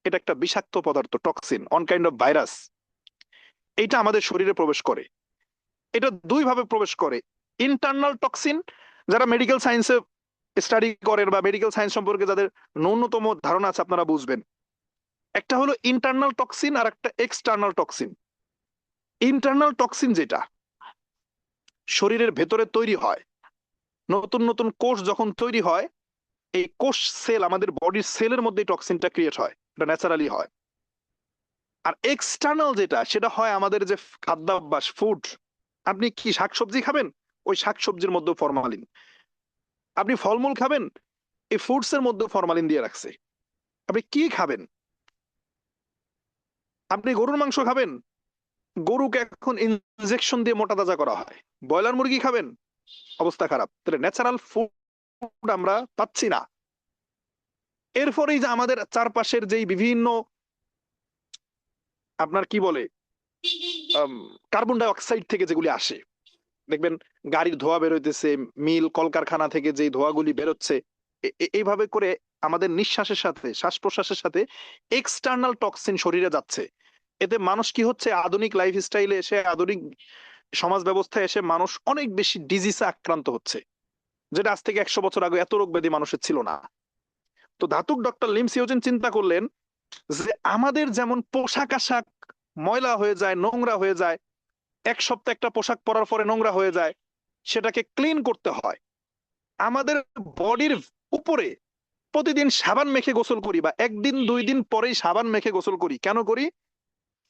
এটা একটা বিষাক্ত পদার্থ, toxin, on kind of virus. এটা আমাদের শরীরে প্রবেশ করে। এটা দুই ভাবে প্রবেশ করে। ইন্টারনাল টক্সিন, যারা মেডিকেল সায়েন্সে স্টাডি করেন বা মেডিকেল সায়েন্স সম্পর্কে যাদের ন্যূনতম ধারণা আছে আপনারা বুঝবেন। একটা হলো ইন্টারনাল টক্সিন আর একটা এক্সটার্নাল টক্সিন। ইন্টারনাল টক্সিন যেটা শরীরের ভেতরে তৈরি হয়, নতুন নতুন কোষ যখন তৈরি হয়, এই কোষ সেল, আমাদের বডির সেলের মধ্যে টক্সিনটা ক্রিয়েট হয়, এটা ন্যাচারালি হয়। আর এক্সটার্নাল যেটা, সেটা হয় আমাদের যে খাদ্যাভ্যাস, ফুড। আপনি কি শাকসবজি খাবেন, ওই শাকসবজির মধ্যে ফরমালিন। আপনি ফলমূল খাবেন, এই ফ্রুটস এর মধ্যে ফরমালিন দিয়ে রাখছে। আপনি কি খাবেন? আপনি গরুর মাংস খাবেন, গরুকে এখন ইনজেকশন দিয়ে মোটা তাজা করা হয়। ব্রয়লার মুরগি খাবেন, অবস্থা খারাপ। তাহলে ন্যাচারাল ফুড আমরা পাচ্ছি না। এরপরেই যে আমাদের চারপাশের যেই বিভিন্ন আপনার কি বলে কার্বন ডাই অক্সাইড থেকে যেগুলি আসে, দেখবেন গাড়ির ধোঁয়া বেরোইতেছে, মিল কলকারখানা থেকে যে ধোঁয়াগুলি বেরোচ্ছে, এইভাবে করে আমাদের নিঃশ্বাসের সাথে, শ্বাস প্রশ্বাসের সাথে এক্সটার্নাল টক্সিন শরীরে যাচ্ছে। এতে মানুষ কি হচ্ছে, আধুনিক লাইফ স্টাইলে এসে, আধুনিক সমাজ ব্যবস্থায় এসে মানুষ অনেক বেশি ডিজিজে আক্রান্ত হচ্ছে, যেটা আজ থেকে 100 বছর আগে এত রোগ ব্যাধি মানুষের ছিল না। তো ধাতুক ডক্টর লিম সিওজেন চিন্তা করলেন যে আমাদের যেমন পোশাক আশাক ময়লা হয়ে যায়, নোংরা হয়ে যায়, এক সপ্তাহ একটা পোশাক পরার পরে নোংরা হয়ে যায়, সেটাকে ক্লিন করতে হয়। আমাদের বডির উপরে প্রতিদিন সাবান মেখে গোসল করি, বা একদিন 2 দিন পরেই সাবান মেখে গোসল করি। কেন করি?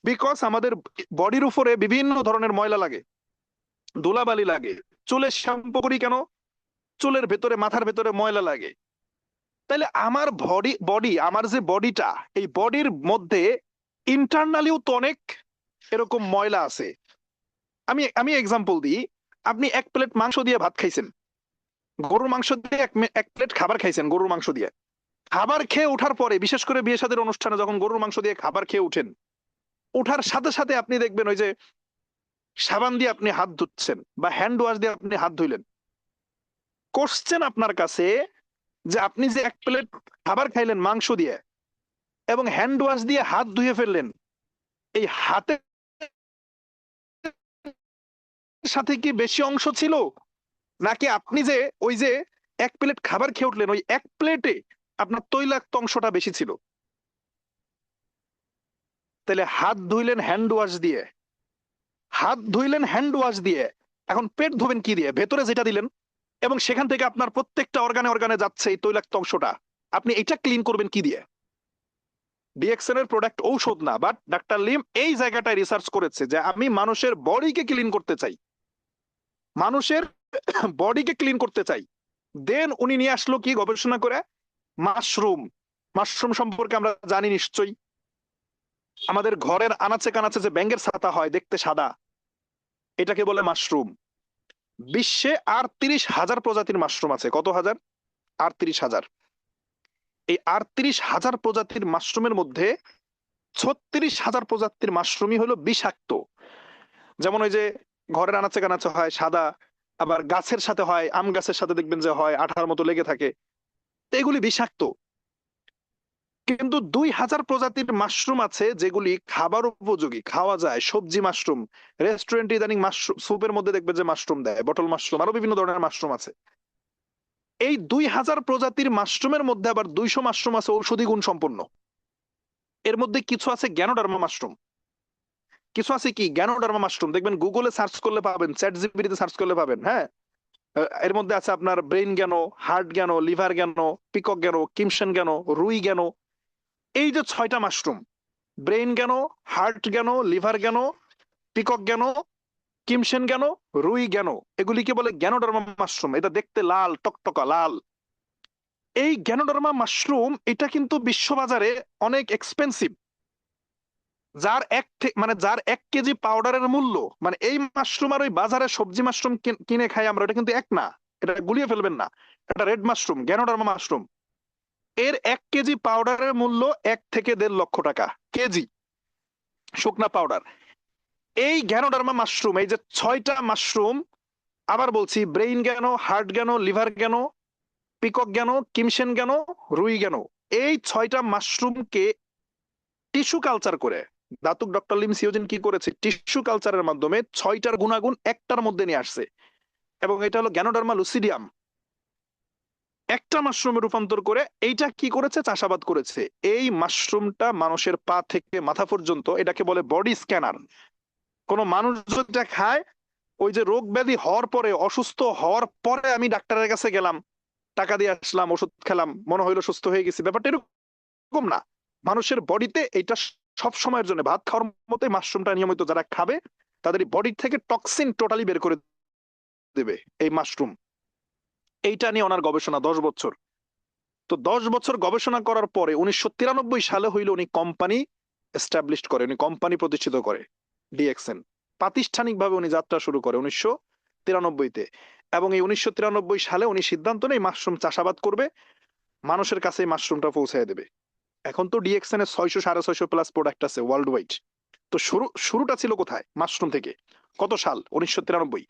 বিকজ আমাদের বডির উপরে বিভিন্ন ধরনের ময়লা লাগে, ধুলাবালি লাগে। চুলে শ্যাম্পু করি কেন? চুলের ভেতরে, মাথার ভেতরে ময়লা লাগে। তাহলে আমার বডি, আমার যে বডিটা, এই বডির মধ্যে ইন্টারনালিও তো অনেক এরকম ময়লা আছে। আমি আমি এক্সাম্পল দিই। আপনি 1 প্লেট মাংস দিয়ে ভাত খাইছেন, গরুর মাংস দিয়ে 1 প্লেট খাবার খাইছেন গরুর মাংস দিয়ে। খাবার খেয়ে ওঠার পরে, বিশেষ করে বিয়ে শাদীর অনুষ্ঠানে যখন গরুর মাংস দিয়ে খাবার খেয়ে উঠেন, ওঠার সাথে সাথে আপনি দেখবেন ওই যে সাবান দিয়ে আপনি হাত ধুচ্ছেন বা হ্যান্ড ওয়াশ দিয়ে আপনি হাত ধুইলেন। কোশ্চেন আপনার কাছে, যে আপনি যে 1 প্লেট খাবার খাইলেন মাংস দিয়ে এবং হ্যান্ড ওয়াশ দিয়ে হাত ধুয়ে ফেললেন, এই হাতের সাথে কি বেশি অংশ ছিল, নাকি আপনি যে ওই যে 1 প্লেট খাবার খেয়ে উঠলেন ওই 1 প্লেটে আপনার তৈলাক্ত অংশটা বেশি ছিল? তাহলে হাত ধুইলেন হ্যান্ড ওয়াশ দিয়ে, হাত ধুইলেন হ্যান্ড ওয়াশ দিয়ে, এখন পেট ধোবেন কি দিয়ে? ভেতরে যেটা দিলেন, এবং সেখান থেকে আপনার প্রত্যেকটা অর্গানে অর্গানে যাচ্ছে এই তৈলাক্ত অংশটা, আপনি এটা ক্লিন করবেন কি দিয়ে? ডিএক্সএন এর প্রোডাক্ট ঔষধ না, বাট ডাক্তার লিম এই জায়গাটায় রিসার্চ করেছে যে আমি মানুষের বডিকে ক্লিন করতে চাই, মানুষের বডিকে ক্লিন করতে চাই। দেন উনি নিয়ে আসলো কি গবেষণা করে? মাশরুম। মাশরুম সম্পর্কে আমরা জানি নিশ্চয়ই। আমাদের ঘরের আনাচে কানাচে যে ব্যাঙের ছাতা হয় দেখতে সাদা, এটাকে বলে মাশরুম। বিশ্বে 38,000 প্রজাতির মাশরুম আছে। কত হাজার? 38,000। এই 38,000 প্রজাতির মাশরুমের মধ্যে 36,000 প্রজাতির মাশরুমই হলো বিষাক্ত। যেমন ওই যে ঘরের আনাচে কানাচে হয় সাদা, আবার গাছের সাথে হয়, আম গাছের সাথে দেখবেন যে হয় আঠার মতো লেগে থাকে, তো এগুলি বিষাক্ত। কিন্তু 2,000 প্রজাতির মাশরুম আছে যেগুলি খাবার উপযোগী, খাওয়া যায়, সবজি মাশরুম। রেস্টুরেন্টে ইদানিং মাশরুম স্যুপের মধ্যে দেখবেন যে মাশরুম দেয়, বটল মাশরুম, আরো বিভিন্ন ধরনের মাশরুম আছে। এই 2,000 প্রজাতির মাশরুমের মধ্যে আবার 200 মাশরুম আছে ঔষধি গুণ সম্পন্ন। এর মধ্যে কিছু আছে গ্যানোডার্মা মাশরুম, কিছু আছে কি গ্যানোডার্মা মাশরুম, দেখবেন গুগলে সার্চ করলে পাবেন, চ্যাট জিপিটিতে সার্চ করলে পাবেন। হ্যাঁ, এর মধ্যে আছে আপনার ব্রেইন গ্যানো, হার্ট গ্যানো, লিভার গ্যানো, পিকক গ্যানো, কিমসেন গ্যানো, রুই গ্যানো। এই যে 6টা mushroom, brain গ্যানো, heart গ্যানো, liver গ্যানো, peacock গ্যানো, কিমসেন গ্যানো, রুই গ্যানো, এগুলিকে বলে গ্যানোডার্মা মাশরুম। এটা দেখতে লাল টকটকা লাল। এই গ্যানোডার্মা মাশরুম এটা কিন্তু বিশ্ববাজারে অনেক এক্সপেন্সিভ। যার 1 কেজি পাউডারের মূল্য, মানে এই মাশরুম আর ওই বাজারে সবজি মাশরুম কিনে খাই আমরা, এটা কিন্তু এক না। এটা গুলিয়ে ফেলবেন না। এটা রেড মাশরুম, গ্যানোডার্মা মাশরুম। এর 1 কেজি পাউডারের মূল্য 1 থেকে 1.5 লক্ষ টাকা কেজি, শুকনা পাউডার। এই গ্যানোডার্মা মাশরুম, এই যে 6টা মাশরুম, আবার বলছি, ব্রেইন গ্যানো, হার্ট গ্যানো, লিভার গ্যানো, পিকক গ্যানো, কিমসেন গ্যানো, রুই গ্যানো, এই 6টা মাশরুমকে টিস্যু কালচার করে দাতুক ডক্টর লিম সিওজেন কি করেছে? টিস্যু কালচারের মাধ্যমে 6টার গুণাগুণ একটার মধ্যে নিয়ে আসছে, এবং এটা হলো গ্যানোডার্মা লুসিডিয়াম। একটা মাশরুমে রূপান্তর করে এইটা কি করেছে? চাষাবাদ করেছে। এই মাশরুমটা মানুষের পা থেকে মাথা পর্যন্ত, এটাকে বলে বডি স্ক্যানার। কোন মানুষ যেটা খায়, ওই যে রোগ ব্যাধি হওয়ার পরে, অসুস্থ হওয়ার পরে আমি ডাক্তারের কাছে গেলাম, টাকা দিয়ে আসলাম, ওষুধ খেলাম, মনে হইলো সুস্থ হয়ে গেছি, ব্যাপারটা এরকম না। মানুষের বডিতে এটা সব সময়ের জন্য, ভাত খাওয়ার মতো মাশরুমটা নিয়মিত যারা খাবে তাদের বডি থেকে টক্সিন টোটালি বের করে দেবে এই মাশরুম। এইটা নিয়ে ওনার গবেষণা 10 বছর। তো 10 বছর গবেষণা করার পরে 1993 সালে হইলো উনি কোম্পানি এস্টাবলিশ করে, উনি কোম্পানি প্রতিষ্ঠিত করে ডিএক্সএন। প্রাতিষ্ঠানিকভাবে উনি যাত্রা শুরু করে 1993-তে, এবং এই 1993 সালে উনি সিদ্ধান্ত নেয় মাশরুম চাষাবাদ করবে, মানুষের কাছে এই মাশরুমটা পৌঁছায় দেবে। এখন তো ডিএক্সএন এর 600-650+ প্রোডাক্ট আছে ওয়ার্ল্ড ওয়াইড। তো শুরুটা ছিল কোথায়? মাশরুম থেকে। কত সাল? 1993।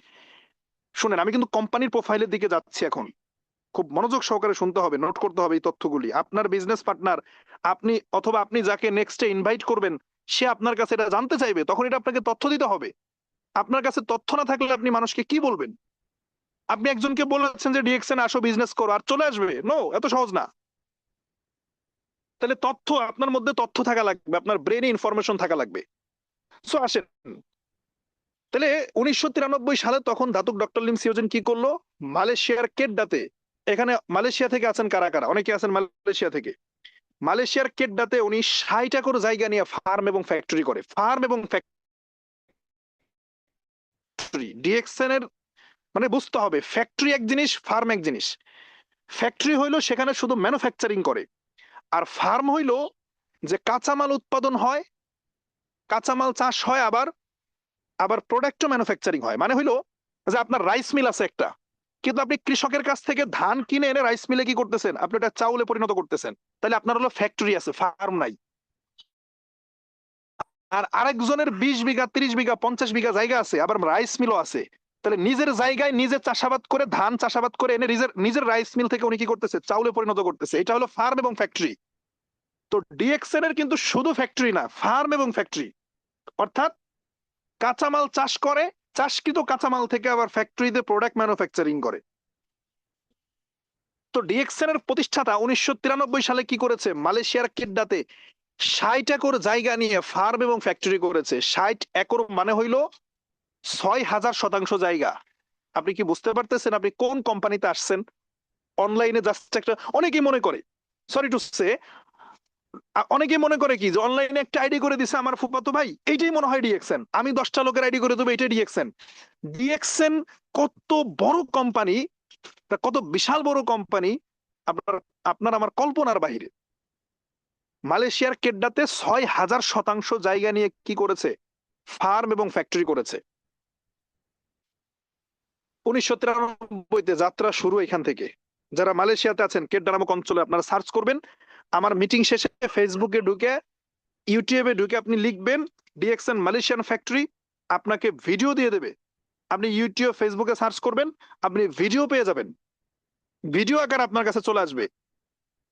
শুনেন, আমি কিন্তু কোম্পানির প্রোফাইলের দিকে যাচ্ছি এখন, খুব মনোযোগ সহকারে শুনতে হবে, নোট করতে হবে এই তথ্যগুলি। আপনার বিজনেস পার্টনার, আপনি অথবা আপনি যাকে নেক্সটে ইনভাইট করবেন, সে আপনার কাছে এটা জানতে চাইবে, তখন এটা আপনাকে তথ্য দিতে হবে। আপনার কাছে তথ্য না থাকলে আপনি মানুষকে কি বলবেন? আপনি একজনকে বলেছেন যে ডিএক্সএন আসো বিজনেস করো, আর চলে আসবে? নো, এত সহজ না। তাহলে তথ্য, আপনার মধ্যে তথ্য থাকা লাগবে, আপনার ব্রেনে ইনফরমেশন থাকা লাগবে। সো আসেন, তাহলে 1993 সালে তখন ধাতুক ডক্টর লিম সিওজেন কি করলো? মালয়েশিয়ার কেড্ডাতে, এখানে মালয়েশিয়া থেকে আছেন কারা কারা? অনেকে আছেন মালয়েশিয়া থেকে। মালয়েশিয়ার কেড্ডাতে উনি 60 একর জায়গা নিয়ে ফার্ম এবং ফ্যাক্টরি করে। ফার্ম এবং ফ্যাক্টরি ডিএক্সএন এর মানে বুঝতে হবে, ফ্যাক্টরি এক জিনিস, ফার্ম এক জিনিস। ফ্যাক্টরি হইলো সেখানে শুধু ম্যানুফ্যাকচারিং করে, আর ফার্ম হইলো যে কাঁচামাল উৎপাদন হয়, কাঁচামাল চাষ হয়, আবার আবার প্রোডাক্টও ম্যানুফ্যাকচারিং হয়। মানে হইলো যে আপনার রাইস মিল আছে একটা, কিন্তু আপনি কৃষকের কাছ থেকে ধান কিনে এনে রাইস মিলে কি করতেছেন? আপনি এটা চাউলে পরিণত করতেছেন। তাহলে আপনার হলো ফ্যাক্টরি আছে, ফার্ম নাই। আর আরেকজনের 20 বিঘা, 30 বিঘা, 50 বিঘা জায়গা আছে, আবার রাইস মিলও আছে। তাহলে নিজের জায়গায় নিজে চাষাবাদ করে, ধান চাষাবাদ করে এনে নিজের নিজের রাইস মিল থেকে উনি কি করতেছে? চাউলে পরিণত করতেছে। এটা হলো ফার্ম এবং ফ্যাক্টরি। তো ডিএক্সএন এর কিন্তু শুধু ফ্যাক্টরি না, ফার্ম এবং ফ্যাক্টরি। অর্থাৎ কাঁচামাল চাষ করে, চাষকৃত কাঁচামাল থেকে আবার ফ্যাক্টরিতে প্রোডাক্ট ম্যানুফ্যাকচারিং করে। তো ডিএক্সএন এর প্রতিষ্ঠাতা 1993 সালে কি করেছে? মালয়েশিয়ার কেড্ডাতে 60 একর জায়গা নিয়ে ফার্ম এবং ফ্যাক্টরি করেছে। 60 একর মানে হইলো 6000 শতাংশ জায়গা। আপনি কি বুঝতে পারতেছেন আপনি কোন কোম্পানিতে আসছেন? অনলাইনে জাস্ট একটা, অনেকেই মনে করে, সরি টু সে, অনেকেই মনে করে কি যে অনলাইনে একটা আইডি করে দিছে আমার ফুফাতো ভাই, এইটাই মনে হয় ডিএক্সএন, আমি 10টা লোকের আইডি করে দেবো, এটাই ডিএক্সএন। ডিএক্সএন কত বড় কোম্পানি, কত বিশাল বড় কোম্পানি, আপনার আপনার আমার কল্পনার বাইরে। মালয়েশিয়ার কেড্ডাতে 6000 শতাংশ জায়গা নিয়ে কি করেছে? ফার্ম এবং ফ্যাক্টরি করেছে। 1993-তে যাত্রা শুরু এখান থেকে। যারা মালয়েশিয়াতে আছেন, কেড্ডা নামক অঞ্চলে, আপনারা সার্চ করবেন। আমার মিটিং শেষে ফেসবুকে ঢুকে, ইউটিউবে ঢুকে আপনি লিখবেন ডিএক্সএন মালয়েশিয়ান ফ্যাক্টরি, আপনাকে ভিডিও দিয়ে দেবে। আপনি ইউটিউব, ফেসবুকে সার্চ করবেন, আপনি ভিডিও পেয়ে যাবেন, ভিডিও আকার আপনার কাছে চলে আসবে।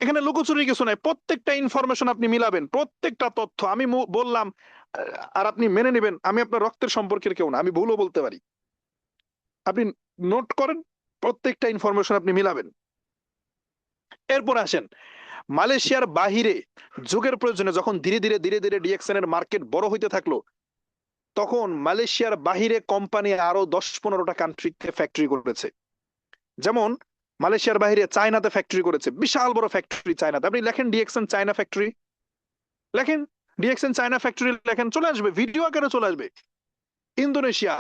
এখানে লুকোচুরি কিছু নাই, প্রত্যেকটা ইনফরমেশন আপনি মিলাবেন, প্রত্যেকটা তথ্য আমি বললাম আর আপনি মেনে নেবেন। আমি আপনার রক্তের সম্পর্কের কেউ না, আমি ভুলও বলতে পারি। আপনি নোট করেন, প্রত্যেকটা ইনফরমেশন আপনি মিলাবেন। এরপর আসেন মালয়েশিয়ার বাহিরে, যুগের প্রয়োজনে যখন ধীরে ধীরে ধীরে ধীরে ডিএক্সএন এর মার্কেট বড় হইতে থাকলো, তখন মালয়েশিয়ার বাহিরে কোম্পানি আরো 10-15টা কান্ট্রিতে ফ্যাক্টরি করেছে। যেমন মালয়েশিয়ার বাহিরে চায়নাতে ফ্যাক্টরি করেছে, বিশাল বড় ফ্যাক্টরি চায়নাতে। আপনি লেখেন ডিএক্সএন চায়না ফ্যাক্টরি, লেখেন ডিএক্সএন চায়না ফ্যাক্টরি, লেখেন, চলে আসবে, ভিডিও আকারে চলে আসবে। Indonesia,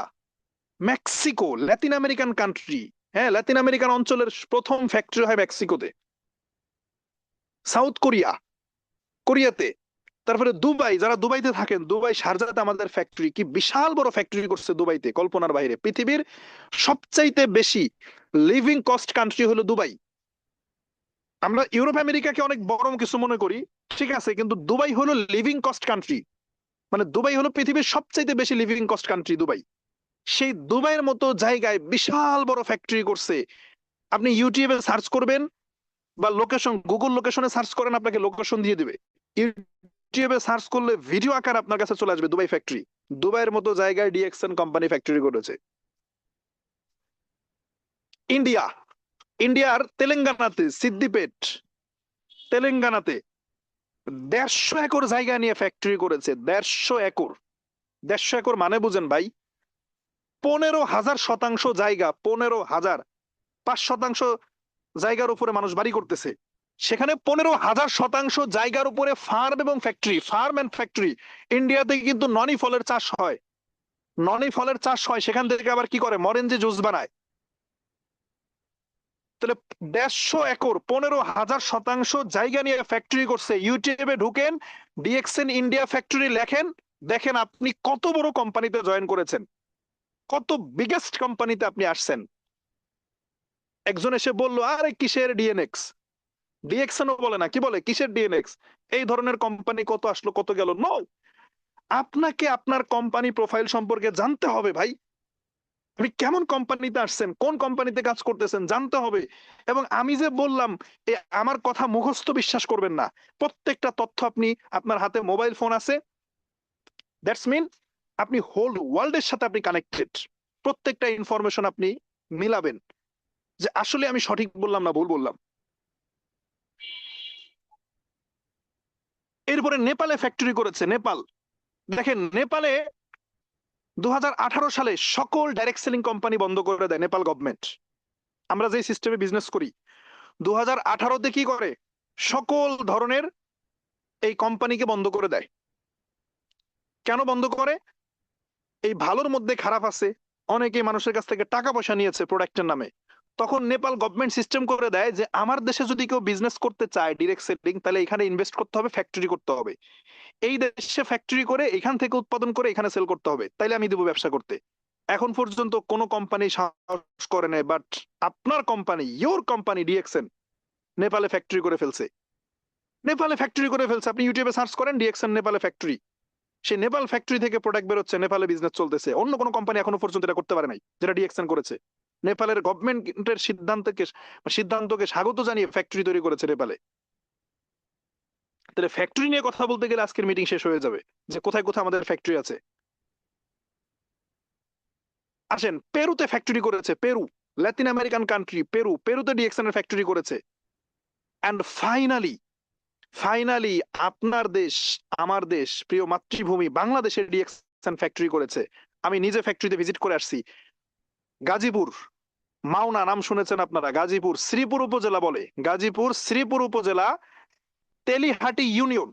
Mexico, Latin American country, হ্যাঁ, ল্যাতিন আমেরিকান অঞ্চলের প্রথম ফ্যাক্টরি হয় মেক্সিকোতে। সাউথ কোরিয়া, কোরিয়াতে। তারপরে দুবাই, যারা দুবাইতে থাকেন, দুবাই শারজাতে আমাদের ফ্যাক্টরি, কি বিশাল বড় ফ্যাক্টরি করছে দুবাইতে, কল্পনার বাইরে। পৃথিবীর সবচাইতে বেশি লিভিং কস্ট কান্ট্রি হলো দুবাই। আমরা ইউরোপ আমেরিকাকে অনেক বড় কিছু মনে করি, ঠিক আছে, কিন্তু দুবাই হলো লিভিং কস্ট কান্ট্রি। মানে দুবাই হলো পৃথিবীর সবচাইতে বেশি লিভিং কস্ট কান্ট্রি, দুবাই। সেই দুবাইয়ের মতো জায়গায় বিশাল বড় ফ্যাক্টরি করছে। আপনি ইউটিউবে সার্চ করবেন বা লোকেশন, গুগল লোকেশনে সার্চ করেন, আপনাকে লোকেশন দিয়ে দিবে। ইউটিউবে সার্চ করলে ভিডিও আকার আপনার কাছে চলে আসবে দুবাই ফ্যাক্টরি। দুবাইয়ের মতো জায়গায় ডিএক্সএন কোম্পানি ফ্যাক্টরি করেছে। ইন্ডিয়া, ইন্ডিয়ার তেলেঙ্গানাতে, সিদ্দিপেট, তেলেঙ্গানাতে 150 একর জায়গা নিয়ে ফ্যাক্টরি করেছে। 150 একর, 150 একর মানে বুঝেন ভাই, 15,000 শতাংশ জায়গা, 15,000, 5 শতাংশ জায়গার উপরে মানুষ বাড়ি করতেছে। সেখানে 15,000 শতাংশ জায়গার উপরে ফার্ম এবং ফ্যাক্টরি, ফার্ম এন্ড ফ্যাক্টরি। ইন্ডিয়াতে কিন্তু ননি ফলের চাষ হয়, ননি ফলের চাষ হয়, সেখান থেকে আবার কি করে? মরেঞ্জি জুস বানায়। তাহলে 150 একর, 15,000 শতাংশ জায়গা নিয়ে ফ্যাক্টরি করছে। ইউটিউবে ঢুকেন, ডিএক্সএন ইন্ডিয়া ফ্যাক্টরি লেখেন, দেখেন আপনি কত বড় কোম্পানিতে জয়েন করেছেন, কত বিগেস্ট কোম্পানিতে আপনি আসছেন। একজন এসে বললো, আরে কিসের ডিএনএক্স, ডিএক্সএনও বলে না, কি বলে, কিসের ডিএনএক্স, এই ধরনের কোম্পানি কত আসলো কত গেল। নো, আপনাকে আপনার কোম্পানি প্রোফাইল সম্পর্কে জানতে হবে ভাই। আপনি কেমন কোম্পানিতে আসছেন, কোন কোম্পানিতে কাজ করতেছেন জানতে হবে। এবং আমি যে বললাম, আমার কথা মুখস্থ বিশ্বাস করবেন না, প্রত্যেকটা তথ্য আপনি, আপনার হাতে মোবাইল ফোন আছে, দ্যাটস মিন আপনি হোল ওয়ার্ল্ডের সাথে আপনি কানেক্টেড, প্রত্যেকটা ইনফরমেশন আপনি মিলাবেন যে আসলে আমি সঠিক বললাম না ভুল বললাম। এরপরে নেপালে ফ্যাক্টরি করেছে। নেপাল, দেখেন নেপালে 2018 সালে সকল ডাইরেক্ট সেলিং কোম্পানি বন্ধ করে দেয় নেপাল গভর্নমেন্ট। আমরা যে সিস্টেমে বিজনেস করি 2018-তে কি করে, সকল ধরনের এই কোম্পানিকে বন্ধ করে দেয়। কেন বন্ধ করে? এই ভালোর মধ্যে খারাপ আছে, অনেকে মানুষের কাছ থেকে টাকা পয়সা নিয়েছে প্রোডাক্টের নামে। তখন নেপাল গভর্নমেন্ট সিস্টেম করে দেয় যে আমার দেশে যদি কেউ বিজনেস করতে চায় ডিরেক্ট সেলিং, তাহলে এখানে ইনভেস্ট করতে হবে, ফ্যাক্টরি করতে হবে, এই দেশে ফ্যাক্টরি করে এখান থেকে উৎপাদন করে এখানে সেল করতে হবে, তাইলে আমি দেবো ব্যবসা করতে। এখন পর্যন্ত কোনো কোম্পানি সাহস করে নাই, বাট আপনার কোম্পানি, ইয়োর কোম্পানি ডিএক্সএন নেপালে ফ্যাক্টরি করে ফেলছে। নেপালে ফ্যাক্টরি করে ফেলছে, আপনি ইউটিউবে সার্চ করেন ডিএক্সএন নেপালে ফ্যাক্টরি, সেই নেপাল ফ্যাক্টরি থেকে প্রোডাক্ট বেরোচ্ছে, নেপালে বিজনেস চলতেছে। অন্য কোনো কোম্পানি এখনো পর্যন্ত এটা করতে পারে নাই যেটা ডিএক্সএন করেছে। নেপালের গভর্নমেন্টের সিদ্ধান্তকে স্বাগত জানিয়ে ফ্যাক্টরি তৈরি করেছে নেপালে। তাহলে ফ্যাক্টরি নিয়ে কথা বলতে গেলে আজকের মিটিং শেষ হয়ে যাবে যে কোথায় কোথায় আমাদের ফ্যাক্টরি আছে। আসেন, পেরুতে ফ্যাক্টরি করেছে, পেরু, ল্যাটিন আমেরিকান কান্ট্রি, পেরুতে ডিএক্সএন এর ফ্যাক্টরি করেছে। অ্যান্ড ফাইনালি আপনার দেশ, আমার দেশ, প্রিয় মাতৃভূমি বাংলাদেশের ডিএক্সএন ফ্যাক্টরি করেছে। আমি নিজে ফ্যাক্টরিতে ভিজিট করে আসছি। গাজীপুর, মাওনা নাম শুনেছেন আপনারা, গাজীপুর শ্রীপুর উপজেলা বলে, গাজীপুর শ্রীপুর উপজেলা, তেলিহাটি ইউনিয়ন,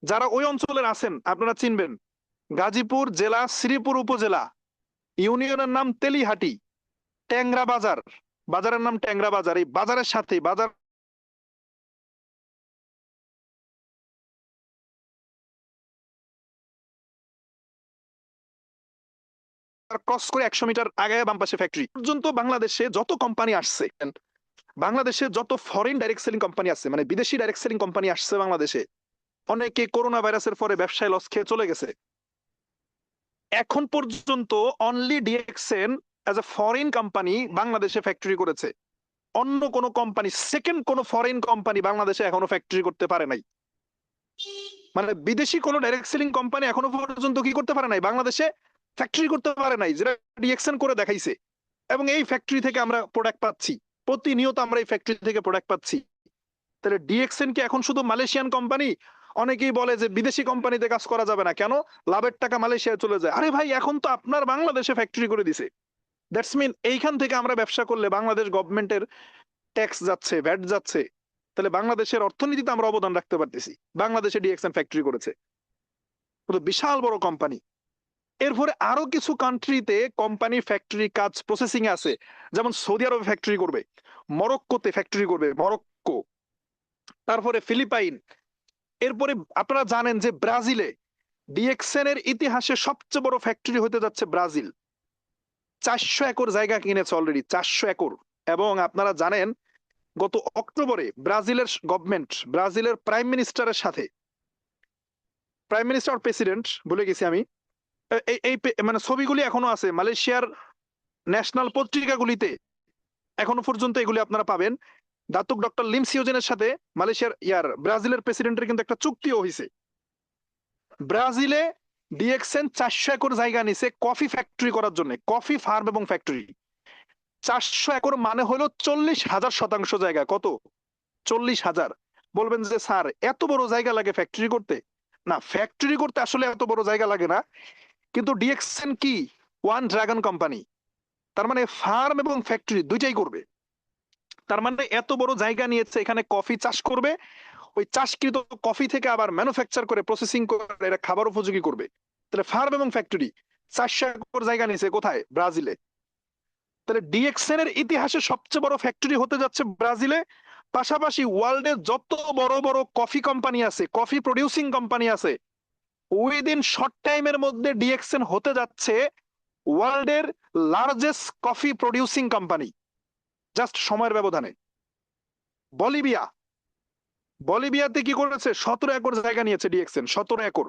যারা ওই অঞ্চলের আছেন আপনারা চিনবেন। গাজীপুর জেলা শ্রীপুর উপজেলা, ইউনিয়নের নাম তেলিহাটি, ট্যাংরা বাজার, বাজারের নাম ট্যাংরা বাজার। এই বাজারের সাথে বাজার ক্রস করে 100 মিটার আগে বাম পাশে ফ্যাক্টরি পর্যন্ত। বাংলাদেশে যত কোম্পানি আসছে, বাংলাদেশে যত ফরেন ডাইরেক্ট সেলিং কোম্পানি আছে, মানে বিদেশি ডাইরেক্ট সেলিং কোম্পানি আসছে বাংলাদেশে, অনেকে করোনা ভাইরাসের পরে ব্যবসায় লস খেয়ে চলে গেছে। এখন পর্যন্ত only DXN as a foreign company বাংলাদেশে ফ্যাক্টরি করেছে। অন্য কোনো কোম্পানি, সেকেন্ড কোনো ফরেন কোম্পানি বাংলাদেশে এখনো ফ্যাক্টরি করতে পারে নাই। মানে বিদেশি কোনো ডাইরেক্ট সেলিং কোম্পানি এখনো পর্যন্ত কি করতে পারে নাই, বাংলাদেশে ফ্যাক্টরি করতে পারে নাই, যেটা ডিএক্সএন করে দেখাইছে। এবং এই ফ্যাক্টরি থেকে আমরা প্রোডাক্ট পাচ্ছি, প্রতিনিয়ত আমরা এই ফ্যাক্টরি থেকে প্রোডাক্ট পাচ্ছি। তাহলে ডিএক্সএন কি এখন শুধু মালয়েশিয়ান কোম্পানি? অনেকেই বলে যে বিদেশি কোম্পানিতে কাজ করা যাবে না, কেন? লাভের টাকা মালয়েশিয়ায় চলে যায়। আরে ভাই, এখন তো আপনার বাংলাদেশে ফ্যাক্টরি করে দিছে। দ্যাটস মিন এইখান থেকে আমরা ব্যবসা করলে বাংলাদেশ গভর্নমেন্টের ট্যাক্স যাচ্ছে, ভ্যাট যাচ্ছে, তাহলে বাংলাদেশের অর্থনীতিতে আমরা অবদান রাখতে পারতেছি। বাংলাদেশে ডিএক্সএন ফ্যাক্টরি করেছে, বিশাল বড় কোম্পানি। এরপরে আরো কিছু কান্ট্রিতে কোম্পানি ফ্যাক্টরি কাজ প্রসেসিং এ আছে, যেমন সৌদি আরবে ফ্যাক্টরি করবে, মরক্কোতে ফ্যাক্টরি করবে, মরক্কো, তারপরে ফিলিপাইন। এরপরে আপনারা জানেন যে ব্রাজিলে ডিএক্সএন এর ইতিহাসে সবচেয়ে বড় ফ্যাক্টরি হতে যাচ্ছে ব্রাজিল। 400 একর জায়গা কিনেছে অলরেডি, 400 একর। এবং আপনারা জানেন গত অক্টোবরে ব্রাজিলের গভর্নমেন্ট, ব্রাজিলের প্রাইম মিনিস্টারের সাথে, প্রাইম মিনিস্টার প্রেসিডেন্ট ভুলে গেছি আমি, এই এই মানে ছবিগুলি এখনো আছে মালয়েশিয়ার ন্যাশনাল পত্রিকাগুলিতে, এখনো পর্যন্ত এগুলি আপনারা পাবেন। দাতুক ডক্টর লিম সিওজেনের সাথে মালয়েশিয়ার ব্রাজিলের প্রেসিডেন্টের কিন্তু একটা চুক্তিও হয়েছে। ব্রাজিলে ডিএক্সএন 400 একর জায়গা নিছে কফি ফ্যাক্টরি করার জন্য, কফি ফার্ম এবং ফ্যাক্টরি। 400 একর মানে হলো 40,000 শতাংশ জায়গা। কত? 40,000। বলবেন যে স্যার এত বড় জায়গা লাগে ফ্যাক্টরি করতে? না, ফ্যাক্টরি করতে আসলে এত বড় জায়গা লাগে না, কিন্তু ডিএক্সএন কি ওয়ান ড্রাগন কোম্পানি, তার মানে ফার্ম এবং ফ্যাক্টরি দুইটাই করবে। তার মানে এত বড় জায়গা নিয়েছে, এখানে কফি চাষ করবে, ওই চাষকৃত কফি থেকে আবার ম্যানুফ্যাকচার করে প্রসেসিং করে এটা খাবার উপযোগী করবে। তাহলে ফার্ম এবং ফ্যাক্টরি 400 একর জায়গা নিয়েছে কোথায়? ব্রাজিলে। তাহলে ডিএক্সএন এর ইতিহাসে সবচেয়ে বড় ফ্যাক্টরি হতে যাচ্ছে ব্রাজিলে। পাশাপাশি ওয়ার্ল্ডে যত বড় বড় কফি কোম্পানি আছে, কফি প্রডিউসিং কোম্পানি আছে, উইদিন শর্ট টাইমের মধ্যে ডিএক্সএন হতে যাচ্ছে ওয়ার্ল্ডের largest coffee producing company, just সময়ের ব্যবধানে। বলিভিয়া, বলিভিয়াতে কি করেছে? 17 একর জায়গা নিয়েছে ডিএক্সএন, 17 একর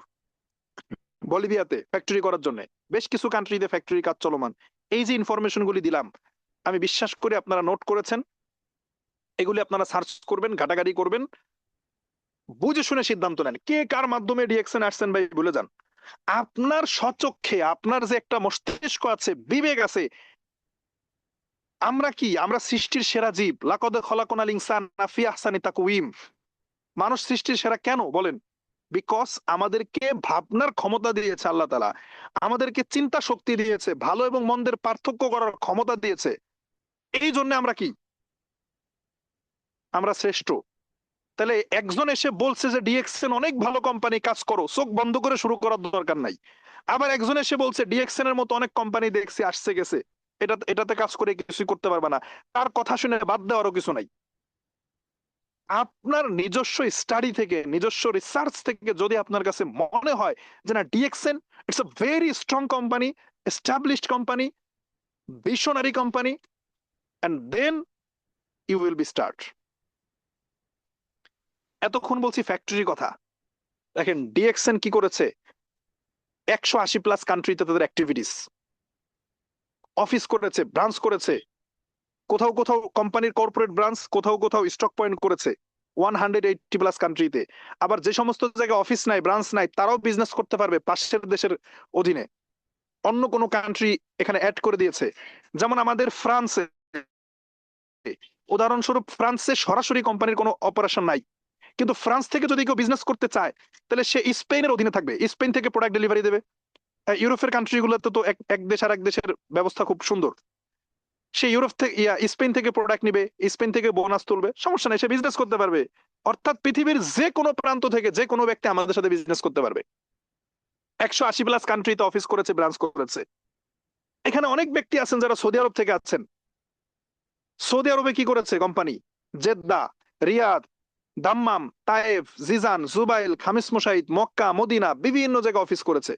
বলিভিয়াতে ফ্যাক্টরি করার জন্য। বেশ কিছু কান্ট্রিতে ফ্যাক্টরি কাজ চলমান। এই যে ইনফরমেশন গুলি দিলাম, আমি বিশ্বাস করি আপনারা নোট করেছেন। এগুলি আপনারা সার্চ করবেন, ঘাটাঘাটি করবেন, বুঝে শুনে সিদ্ধান্ত নেন। কে কার মাধ্যমে ডিএক্সএন আসছেন ভাই ভুলে যান। আপনার স্বচক্ষে আপনার যে একটা মস্তিষ্ক আছে, বিবেক আছে, আমরা কি, আমরা সৃষ্টির সেরা জীব, লাকদ খলাকনাল ইনসানা ফি আহসানি তাকওয়িম। মানুষ সৃষ্টির সেরা কেন বলেন? বিকজ আমাদেরকে ভাবনার ক্ষমতা দিয়েছে আল্লাহ তাআলা, আমাদেরকে চিন্তা শক্তি দিয়েছে, ভালো এবং মন্দের পার্থক্য করার ক্ষমতা দিয়েছে। এই জন্য আমরা কি, আমরা শ্রেষ্ঠ। তাহলে একজন এসে বলছে যে ডিএক্সএন অনেক ভালো কোম্পানি, কাজ করো, চোখ বন্ধ করে শুরু করার দরকার নাই। আবার একজন এসে বলছে ডিএক্সএন এর মতো অনেক কোম্পানি দেখছি আসছে গেছে, এটাতে কাজ করে কিছুই করতে পারবে না, তার কথা শুনে বাদ দেওয়ারও কিছু নাই। আপনার নিজস্ব স্টাডি থেকে, নিজস্ব রিসার্চ থেকে যদি আপনার কাছে মনে হয় যে না, DXN it's a very strong company, established company, visionary company, and then you will be start. এতক্ষণ বলছি ফ্যাক্টরির কথা। দেখেন ডিএক্সএন কি করেছে, 180+ কান্ট্রিতে তাদের অ্যাক্টিভিটিস, অফিস করেছে, ব্রাঞ্চ করেছে, কোথাও কোথাও কোম্পানির কর্পোরেট ব্রাঞ্চ, কোথাও কোথাও স্টক পয়েন্ট করেছে 180+ কান্ট্রিতে। আবার যে সমস্ত জায়গায় অফিস নাই, ব্রাঞ্চ নাই, তারাও বিজনেস করতে পারবে পাশের দেশের অধীনে, অন্য কোনো কান্ট্রি এখানে অ্যাড করে দিয়েছে। যেমন আমাদের ফ্রান্সে, উদাহরণস্বরূপ ফ্রান্সে সরাসরি কোম্পানির কোনো অপারেশন নাই, কিন্তু ফ্রান্স থেকে যদি কেউ বিজনেস করতে চায় তাহলে সে স্পেনের অধীনে থাকবে, স্পেন থেকে প্রোডাক্ট ডেলিভারি দেবে। ইউরোপের কান্ট্রিগুলোতে তো এক দেশ আর এক দেশের ব্যবস্থা খুব সুন্দর, সে ইউরোপ থেকে স্পেন থেকে প্রোডাক্ট নিবে, স্পেন থেকে বোনাস তুলবে, সমস্যা নেই, সে বিজনেস করতে পারবে। অর্থাৎ পৃথিবীর যে কোনো প্রান্ত থেকে যে কোনো ব্যক্তি আমাদের সাথে বিজনেস করতে পারবে। 180+ কান্ট্রিতে অফিস করেছে, ব্রাঞ্চ করেছে। এখানে অনেক ব্যক্তি আছেন যারা সৌদি আরব থেকে আছেন। সৌদি আরবে কি করেছে company, Jeddah, Riyadh, Dammam, Taif, Jizan, Jubail, Khamis Mushait, Mecca, Medina, বিভিন্ন জায়গায় অফিস করেছে।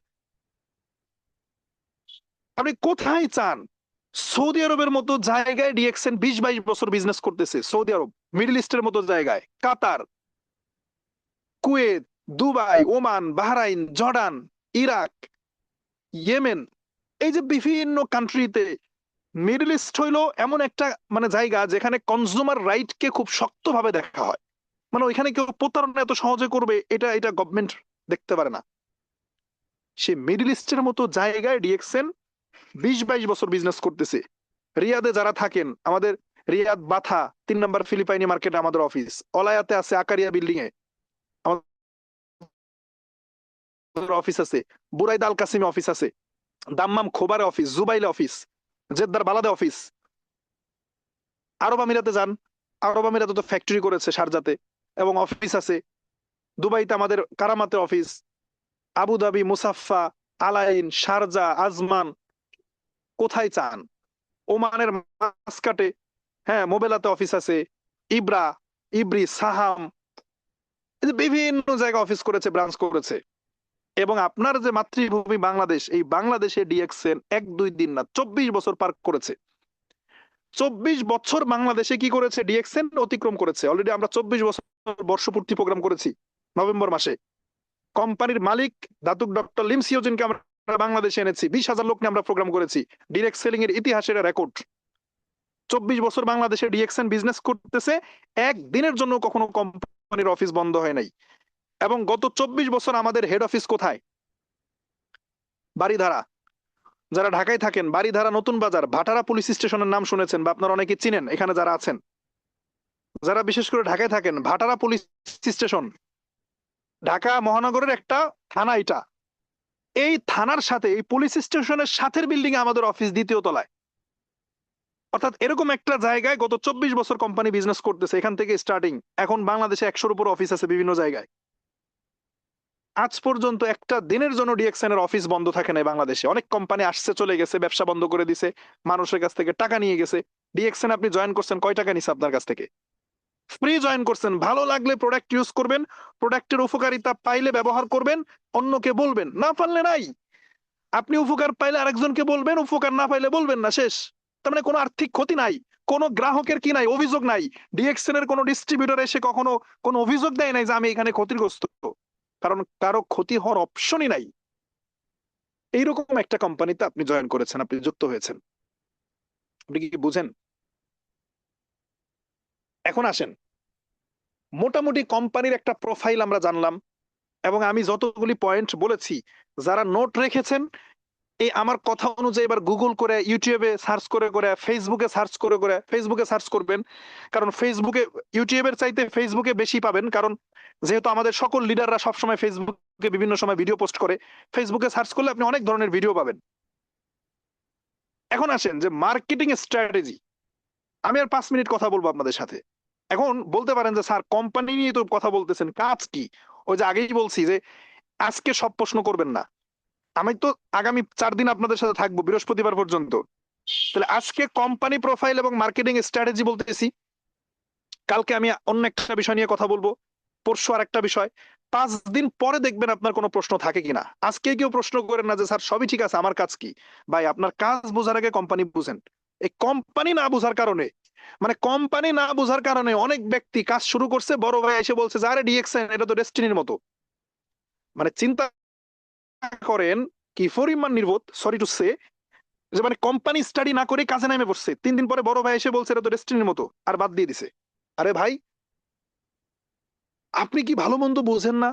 আপনি কোথায় চান? সৌদি আরবের মতো জায়গায় ডিএক্সএন 20-22 বছর বিজনেস করতেছে। সৌদি আরব, মিডল ইস্টের মতো জায়গায়, Qatar, Kuwait, Dubai, Oman, Bahrain, Jordan, Iraq, Yemen, এই যে বিভিন্ন কান্ট্রিতে। মিডল ইস্ট হইলো এমন একটা মানে জায়গা যেখানে কনজিউমার রাইট কে খুব শক্তভাবে দেখা হয়, মানে ওইখানে কেউ প্রতারণা এত সহজে করবে এটা এটা গভর্নমেন্ট দেখতে পারে না। সে মিডল ইস্টের মতো জায়গায় ডিএক্সএন 20-22 বছর বিজনেস করতেছে। রিয়াদে যারা থাকেন, আমাদের রিয়াদ বাথা 3 নম্বর ফিলিপাইনি মার্কেটে আমাদের অফিস, অলায়াতে আছে আকারিয়া বিল্ডিং এ আমাদের অফিস আছে, বুরাইদ আল কাসিমে অফিস আছে, দাম্মাম খোবারে অফিস, জুবাইলে অফিস, জেদ্দার বালাদে অফিস। আরব আমিরাতে যান, আরব আমিরাতে তো ফ্যাক্টরি করেছে শারজাতে এবং অফিস আছে। দুবাইতে আমাদের কারামাতে অফিস, আবুধাবি, মুসাফফা, আলাইন, শারজা, আজমান, কোথায় চান? ওমানের মাসকাটে, হ্যাঁ, মোবেলাতে অফিস আছে, ইব্রা, ইব্রি, সাহাম, এই যে বিভিন্ন জায়গায় অফিস করেছে, ব্রাঞ্চ করেছে। এবং আপনার যে মাতৃভূমি বাংলাদেশ, এই বাংলাদেশে ডিএক্সএন 1-2 দিন না, 24 বছর পার করেছে। 24 বছর বাংলাদেশে কি করেছে, ডিএক্সএন অতিক্রম করেছে। অলরেডি আমরা 24 বছর বর্ষপূর্তি প্রোগ্রাম করেছি নভেম্বর মাসে। কোম্পানির মালিক দাতুক ডক্টর লিম সিওজিনকে আমরা বাংলাদেশে এনেছি, 20,000 লোক নিয়ে আমরা প্রোগ্রাম করেছি। ডিরেক্ট সেলিং এর ইতিহাসের রেকর্ড। 24 বছর বাংলাদেশে ডিএক্সএন বিজনেস করতেছে, একদিনের জন্য কখনো কোম্পানির অফিস বন্ধ হয় নাই। এবং গত 24 বছর আমাদের হেড অফিস কোথায়? বারিধারা। যারা ঢাকায় থাকেন, বারিধারা, নতুন বাজার, ভাটারা পুলিশ স্টেশনের নাম শুনেছেন বা আপনারা অনেকে চিনেন এখানে যারা আছেন। যারা বিশেষ করে ঢাকায় থাকেন, ভাটারা পুলিশ স্টেশন ঢাকা মহানগরের একটা থানা। এটা, এই থানার সাথে, এই পুলিশ স্টেশনের সাথের বিল্ডিং এ আমাদের অফিস, 2য় তলায়। অর্থাৎ এরকম একটা জায়গায় গত 24 বছর কোম্পানি বিজনেস করতেছে, এখান থেকে স্টার্টিং। এখন বাংলাদেশে 100-র উপর অফিস আছে বিভিন্ন জায়গায়। আজ পর্যন্ত একটা দিনের জন্য ডিএক্সএন এর অফিস বন্ধ থাকে নাই বাংলাদেশে। অনেক কোম্পানি আসছে চলে গেছে, ব্যবসা বন্ধ করে দিছে, মানুষের কাছ থেকে টাকা নিয়ে গেছে। ডিএক্সএন আপনি জয়েন করছেন, কয় টাকা নিছে আপনার কাছ থেকে? ফ্রি জয়েন করছেন। ভালো লাগলে প্রোডাক্ট ইউজ করবেন, প্রোডাক্টের উপকারিতা পাইলে ব্যবহার করবেন, অন্যকে বলবেন, না পারলে নাই। আপনি উপকার পাইলে আরেকজনকে বলবেন, উপকার না পাইলে বলবেন না, শেষ। তার মানে কোনো আর্থিক ক্ষতি নাই, কোনো গ্রাহকের কি নাই, অভিযোগ নাই। ডিএক্সএন এর কোনো ডিস্ট্রিবিউটর এসে কখনো কোনো অভিযোগ দেয় নাই যে আমি এখানে ক্ষতিগ্রস্ত, কারণ কারো ক্ষতি হওয়ার অপশনই নাই। এইরকম একটা কোম্পানিতে আপনি জয়েন করেছেন, আপনি যুক্ত হয়েছেন। আপনি কি বুঝেন? এখন আসেন, মোটামুটি কোম্পানির একটা প্রোফাইল আমরা জানলাম, এবং আমি যতগুলি পয়েন্ট বলেছি, যারা নোট রেখেছেন এই আমার কথা অনুযায়ী এবার গুগল করে, ইউটিউবে সার্চ করে করে, ফেসবুকে সার্চ করে করে, ফেসবুকে সার্চ করবেন। কারণ ফেসবুকে, ইউটিউবের চাইতে ফেসবুকে বেশি পাবেন, কারণ যেহেতু আমাদের সকল লিডাররা সবসময় ফেসবুকে বিভিন্ন সময় ভিডিও পোস্ট করে, ফেসবুকে সার্চ করলে আপনি অনেক ধরনের ভিডিও পাবেন। এখন আসেন যে মার্কেটিং স্ট্র্যাটেজি, আমি আর 5 মিনিট কথা বলবো আপনাদের সাথে। এখন বলতে পারেন যে স্যার কোম্পানি নিয়ে তো কথা বলতেছেন, কাজ কি? ওই যে আগেই বলছি যে আজকে সব প্রশ্ন করবেন না, আমি তো আগামী 4 দিন আপনাদের সাথে থাকবো বৃহস্পতিবার পর্যন্ত। তাহলে আজকে কোম্পানি প্রোফাইল এবং মার্কেটিং স্ট্র্যাটেজি বলতেছি, কালকে আমি অন্য একটা বিষয় নিয়ে কথা বলবো, পরশু আর একটা বিষয়। 5 দিন পরে দেখবেন আপনার কোনো প্রশ্ন থাকে কিনা। আজকে কেউ প্রশ্ন করেন না যে স্যার সবই ঠিক আছে, আমার কাজ কি? ভাই আপনার কাজ বোঝার আগে কোম্পানি বুঝেন। এই কোম্পানি না বোঝার কারণে, মানে কোম্পানি না বোঝার কারণে অনেক ব্যক্তি কাজ শুরু করছে, বড় ভাই এসে বলছে যে আরে ডিএক্সএন এটা তো ডেস্টিনির মতো। মানে চিন্তা করেন কি পরিমাণ নির্বোধ, সরি টু সে, যে মানে কোম্পানি স্টাডি না করে কাজে নেমে পড়ছে, 3 দিন পরে বড় ভাই এসে বলছে এটা তো ডেস্টিনির মতো, আর বাদ দিয়ে দিছে। আরে ভাই, আপনি কি ভালো মন্দ বোঝেন না?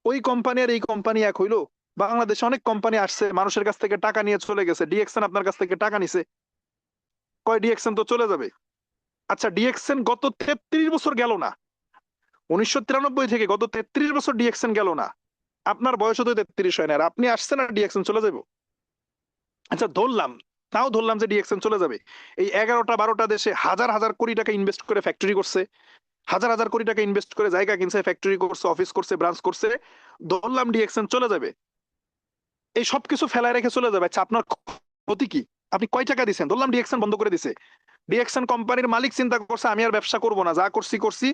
ওই কোম্পানি আর এই কোম্পানি এক হইলো? বাংলাদেশে অনেক কোম্পানি আসছে, মানুষের কাছ থেকে টাকা নিয়ে চলে গেছে। ডিএক্সএন আপনার কাছ থেকে টাকা নিছে, কয় ডিএক্সএন তো চলে যাবে। আচ্ছা ডিএক্সএন গত 33 বছর গেল না, 1993 থেকে গত 33 বছর ডিএক্সএন গেল না। আপনার বয়স তো 33 হয় না, আর আপনি আসছেন আর ডিএক্সএন চলে যাবো? আচ্ছা ধরলাম, তাও ধরলাম যে ডিএক্সএন চলে যাবে। এই 11টা 12টা দেশে হাজার হাজার কোটি টাকা ইনভেস্ট করে ফ্যাক্টরি করছে, হাজার হাজার কোটি টাকা ইনভেস্ট করে জায়গা কিনছে, ফ্যাক্টরি করছে, অফিস করছে, ব্রাঞ্চ করছে। ধরলাম ডিএক্সএন চলে যাবে, এই সবকিছু ফেলায় রেখে চলে যাবে। আচ্ছা আপনার ক্ষতি কি? আপনি কয় টাকা দিচ্ছেন? ধরলাম ডিএক্সএন বন্ধ করে দিছে, ডিএক্সএন কোম্পানির মালিক চিন্তা করছে আমি আর ব্যবসা করবো না, যা করছি করছি,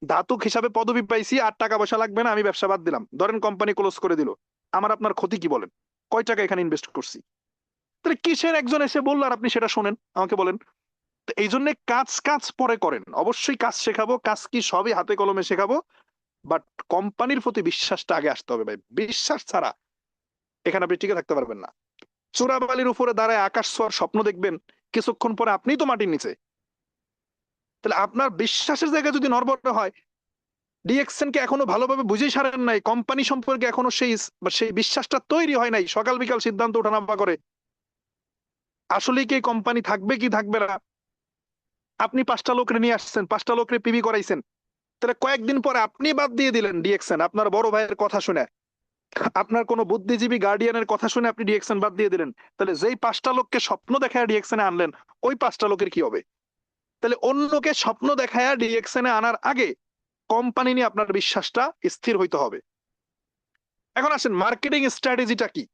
ধাতুক হিসাবে পদবি পাইছি, আর টাকা পয়সা লাগবে না, আমি ব্যবসা বাদ দিলাম। ধরেন কোম্পানি ক্লোজ করে দিল, আমার আপনার ক্ষতি কি বলেন? কয় টাকা এখানে ইনভেস্ট করছি? তাহলে কিসের একজন এসে বললো আর আপনি সেটা শোনেন, আমাকে বলেন। তো এই জন্য কাজ কাজ পরে করেন, অবশ্যই কাজ শেখাবো, কাজ কি সবই হাতে কলমে শেখাবো, বাট কোম্পানির প্রতি বিশ্বাসটা আগে আসতে হবে ভাই। বিশ্বাস ছাড়া এখানে আপনি টিকে থাকতে পারবেন না। চোরাবালির উপরে দাঁড়ায় আকাশ ছোঁয়ার স্বপ্ন দেখবেন, কিছুক্ষণ পরে আপনিই তো মাটির নিচে। তাহলে আপনার বিশ্বাসের জায়গা যদি নড়বড়ে হয়, ডিএক্সএন কে এখনো ভালোভাবে বুঝেই সারেন নাই, কোম্পানি সম্পর্কে এখনো সেই বিশ্বাসটা তৈরি হয় নাই, সকাল বিকাল সিদ্ধান্ত ওঠানামা করে, আসলেই কি কোম্পানি থাকবে কি থাকবে না। আপনি 5টা লোকরে নিয়ে আসছেন, 5টা লোকরে পিবি করাইছেন, তাহলে কয়েকদিন পরে আপনি বাদ দিয়ে দিলেন ডিএক্সএন, আপনার বড় ভাইয়ের কথা শুনে, আপনার কোনো বুদ্ধিজীবী গার্ডিয়ানের কথা শুনে আপনি ডিএক্সএন বাদ দিয়ে দিলেন। তাহলে যেই 5টা লোককে স্বপ্ন দেখায় ডিএক্সএন আনলেন, ওই 5টা লোকের কি হবে? তাহলে অন্যকে স্বপ্ন দেখায় ডিএক্সএন আনার আগে কোম্পানি নিয়ে আপনার বিশ্বাসটা স্থির হইতে হবে। এখন আসেন মার্কেটিং স্ট্র্যাটেজিটা কি?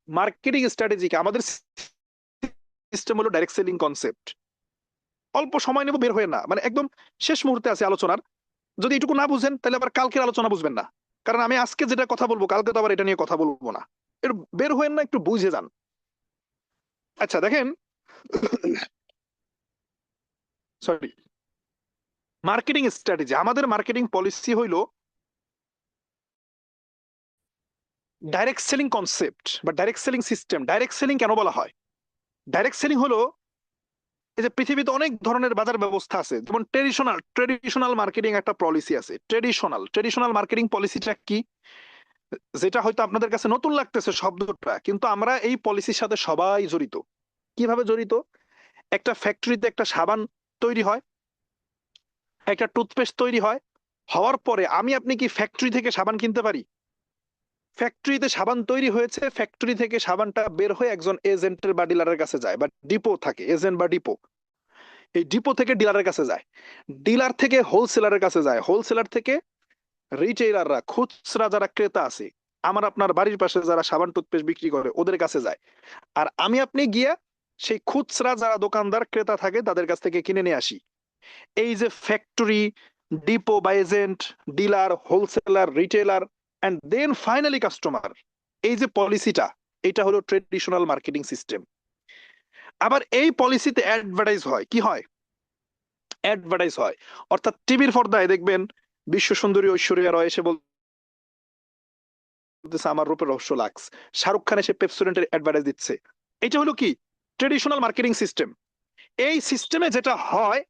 মার্কেটিং স্ট্র্যাটেজি কি? আমাদের সিস্টেম হলো ডাইরেক্ট সেলিং কনসেপ্ট। অল্প সময় নেব, বের হয়ে না, মানে একদম শেষ মুহূর্তে আছে আলোচনার। যদি এটুকু না বুঝেন তাহলে আবার কালকের আলোচনা বুঝবেন না, কারণ আমি আজকে যেটা কথা বলবো কালকে তো আবার এটা নিয়ে কথা বলবো না। একটু বের হয়েন না, একটু বুঝে যান। আচ্ছা দেখেন, সরি, মার্কেটিং স্ট্র্যাটেজি, আমাদের মার্কেটিং পলিসি হইলো ডাইরেক্ট সেলিং কনসেপ্ট বা direct selling system. Direct selling কেন বলা হয়? ডাইরেক্ট সেলিং হলো, এই যে পৃথিবীতে অনেক ধরনের বাজার ব্যবস্থা আছে, যেমন ট্রেডিশনাল মার্কেটিং একটা পলিসি আছে। ট্রেডিশনাল মার্কেটিং পলিসিটা কি? যেটা হয়তো আপনাদের কাছে নতুন লাগতেছে শব্দটা, কিন্তু আমরা এই পলিসির সাথে সবাই জড়িত। কিভাবে জড়িত? একটা ফ্যাক্টরিতে একটা সাবান তৈরি হয়, একটা টুথপেস্ট তৈরি হয়, হওয়ার পরে আমি আপনি কি ফ্যাক্টরি থেকে সাবান কিনতে পারি? ফ্যাক্টরিতে সাবান তৈরি হয়েছে, ফ্যাক্টরি থেকে সাবানটা বের হয়ে একজন এজেন্টের বা ডিলারের কাছে যায়, বা ডিপো থাকে, এজেন্ট বা ডিপো, এই ডিপো থেকে ডিলারের কাছে যায়, ডিলার থেকে হোলসেলারের কাছে যায়, হোলসেলার থেকে রিটেইলাররা, খুচরা যারা ক্রেতা আছে, আমার আপনার বাড়ির পাশে যারা সাবান টুথপেস্ট বিক্রি করে ওদের কাছে যায়, আর আমি আপনি গিয়া সেই খুচরা যারা দোকানদার ক্রেতা থাকে তাদের কাছ থেকে কিনে নিয়ে আসি। এই যে ফ্যাক্টরি, ডিপো বা agent, dealer, wholesaler, retailer, and then finally customer, এই যে পলিসিটা, এটা হলো ট্রেডিশনাল মার্কেটিং সিস্টেম। আবার এই পলিসিতে অ্যাডভার্টাইজ হয়, কি হয়? অ্যাডভার্টাইজ হয়, অর্থাৎ টিভির পর্দায় দেখবেন বিশ্ব সুন্দরী ঐশ্বরিয়া রয় এসে বলতেছে আমার রূপের রহস্য লাক্স, শাহরুখ খান এসে পেপসোডেন্টের অ্যাডভার্টাইজ দিচ্ছে। এটা হলো কি? Traditional marketing system. এই সিস্টেমে যেটা হয়,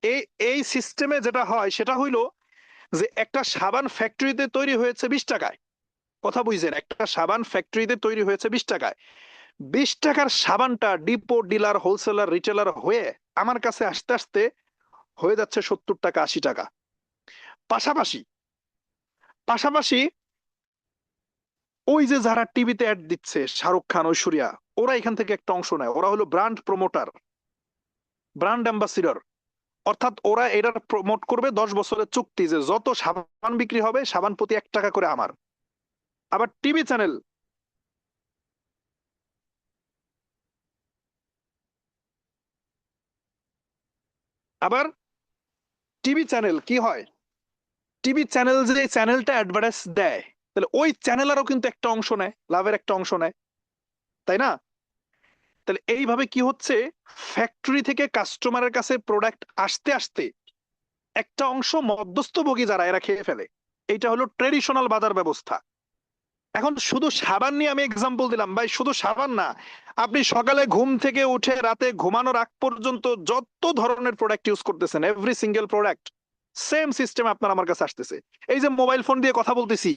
এই এই সিস্টেমে যেটা হয় সেটা হইলো যে একটা সাবান ফ্যাক্টরিতে তৈরি হয়েছে 20 টাকায়। কথা বুঝছেন? একটা সাবান ফ্যাক্টরিতে তৈরি হয়েছে 20 টাকায়। 20 টাকার সাবানটা ডিপো, ডিলার, হোলসেলার, রিটেলার হয়ে আমার কাছে আস্তে আস্তে হয়ে যাচ্ছে 70 টাকা, 80 টাকা। পাশাপাশি পাশাপাশি ওই যে যারা টিভিতে অ্যাড দিচ্ছে, শাহরুখ খান, ঐশ্বরিয়া, ওরা এখান থেকে একটা অংশ নেয়। ওরা হলো ব্র্যান্ড প্রমোটার, ব্র্যান্ড অ্যাম্বাসিডর। অর্থাৎ ওরা এটার প্রমোট করবে 10 বছরের চুক্তি, যে যত সাবান বিক্রি হবে সাবান প্রতি 1 টাকা করে আমার। আবার টিভি চ্যানেল, আবার টিভি চ্যানেল কি হয়, টিভি চ্যানেল যে চ্যানেলটা অ্যাডভার্টাইজ দেয়, তাহলে ওই চ্যানেলেরও কিন্তু একটা অংশ নেয়, লাভের একটা অংশ নেয়, তাই না? তাহলে এইভাবে কি হচ্ছে, ফ্যাক্টরি থেকে কাস্টমারের কাছে প্রোডাক্ট আসতে আসতে একটা অংশ মধ্যস্থভোগী যারা, এরা খেয়ে ফেলে। এইটা হলো ট্রেডিশনাল বাজার ব্যবস্থা। এখন শুধু সাবান নিয়ে আমি এক্সাম্পল দিলাম ভাই, শুধু সাবান না, আপনি সকালে ঘুম থেকে উঠে রাতে ঘুমানোর আগ পর্যন্ত যত ধরনের প্রোডাক্ট ইউজ করতেছেন, every single product same system আপনার আমার কাছে আসতেছে। এই যে মোবাইল ফোন দিয়ে কথা বলতেছি,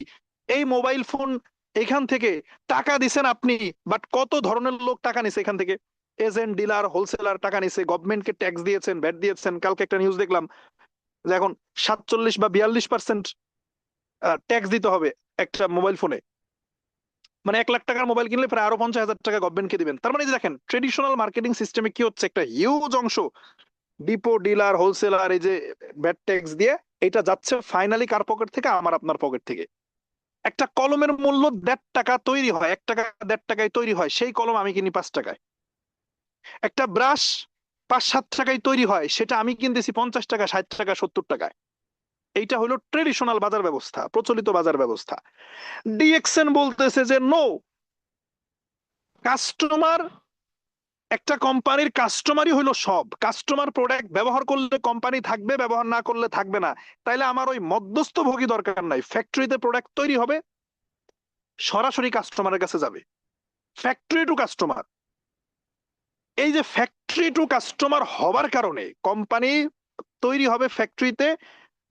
এই মোবাইল ফোন এখান থেকে টাকা দিছেন আপনি, বাট কত ধরনের লোক টাকা নিছে এখান থেকে? এজেন্ট, ডিলার, হোলসেলার টাকা নিছে, গভর্নমেন্টকে ট্যাক্স দিয়েছেন, ভ্যাট দিয়েছেন। কালকে একটা নিউজ দেখলাম যে এখন 47 বা 42% ট্যাক্স দিতে হবে একটা মোবাইল ফোনে। মানে 1 লাখ টাকার মোবাইল কিনলে প্রায় আরো 50,000 টাকা গভর্নমেন্টকে দিবেন। তার মানে এই যে দেখেন, ট্রেডিশনাল মার্কেটিং সিস্টেমে কি হচ্ছে, একটা হিউজ অংশ ডিপো, ডিলার, হোলসেলার, এই যে ব্যাট ট্যাক্স দিয়ে এটা যাচ্ছে ফাইনালি কার পকেট থেকে? আমার আপনার পকেট থেকে। একটা কলমের মূল্য 1.5 টাকা তৈরি হয়, 1 টাকা 1.5 টাকায় তৈরি হয়, সেই কলম আমি কিনি 5 টাকায়। একটা ব্রাশ 5-7 টাকায় তৈরি হয়, সেটা আমি কিনতেছি 50 টাকা, 60 টাকা, 70 টাকায়। এইটা হলো ট্রেডিশনাল বাজার ব্যবস্থা, প্রচলিত বাজার ব্যবস্থা। ডিএক্সএন বলতেছে যে নো, কাস্টমার, একটা কোম্পানির কাস্টমারই হইলো সব। কাস্টমার প্রোডাক্ট ব্যবহার করলে কোম্পানি থাকবে, ব্যবহার না করলে থাকবে না। তাইলে আমার ওই মধ্যস্থভোগী দরকার নাই। ফ্যাক্টরিতে প্রোডাক্ট তৈরি হবে, সরাসরি কাস্টমারের কাছে যাবে, ফ্যাক্টরি টু কাস্টমার। এই যে ফ্যাক্টরি টু কাস্টমার হবার কারণে কোম্পানি তৈরি হবে ফ্যাক্টরিতে,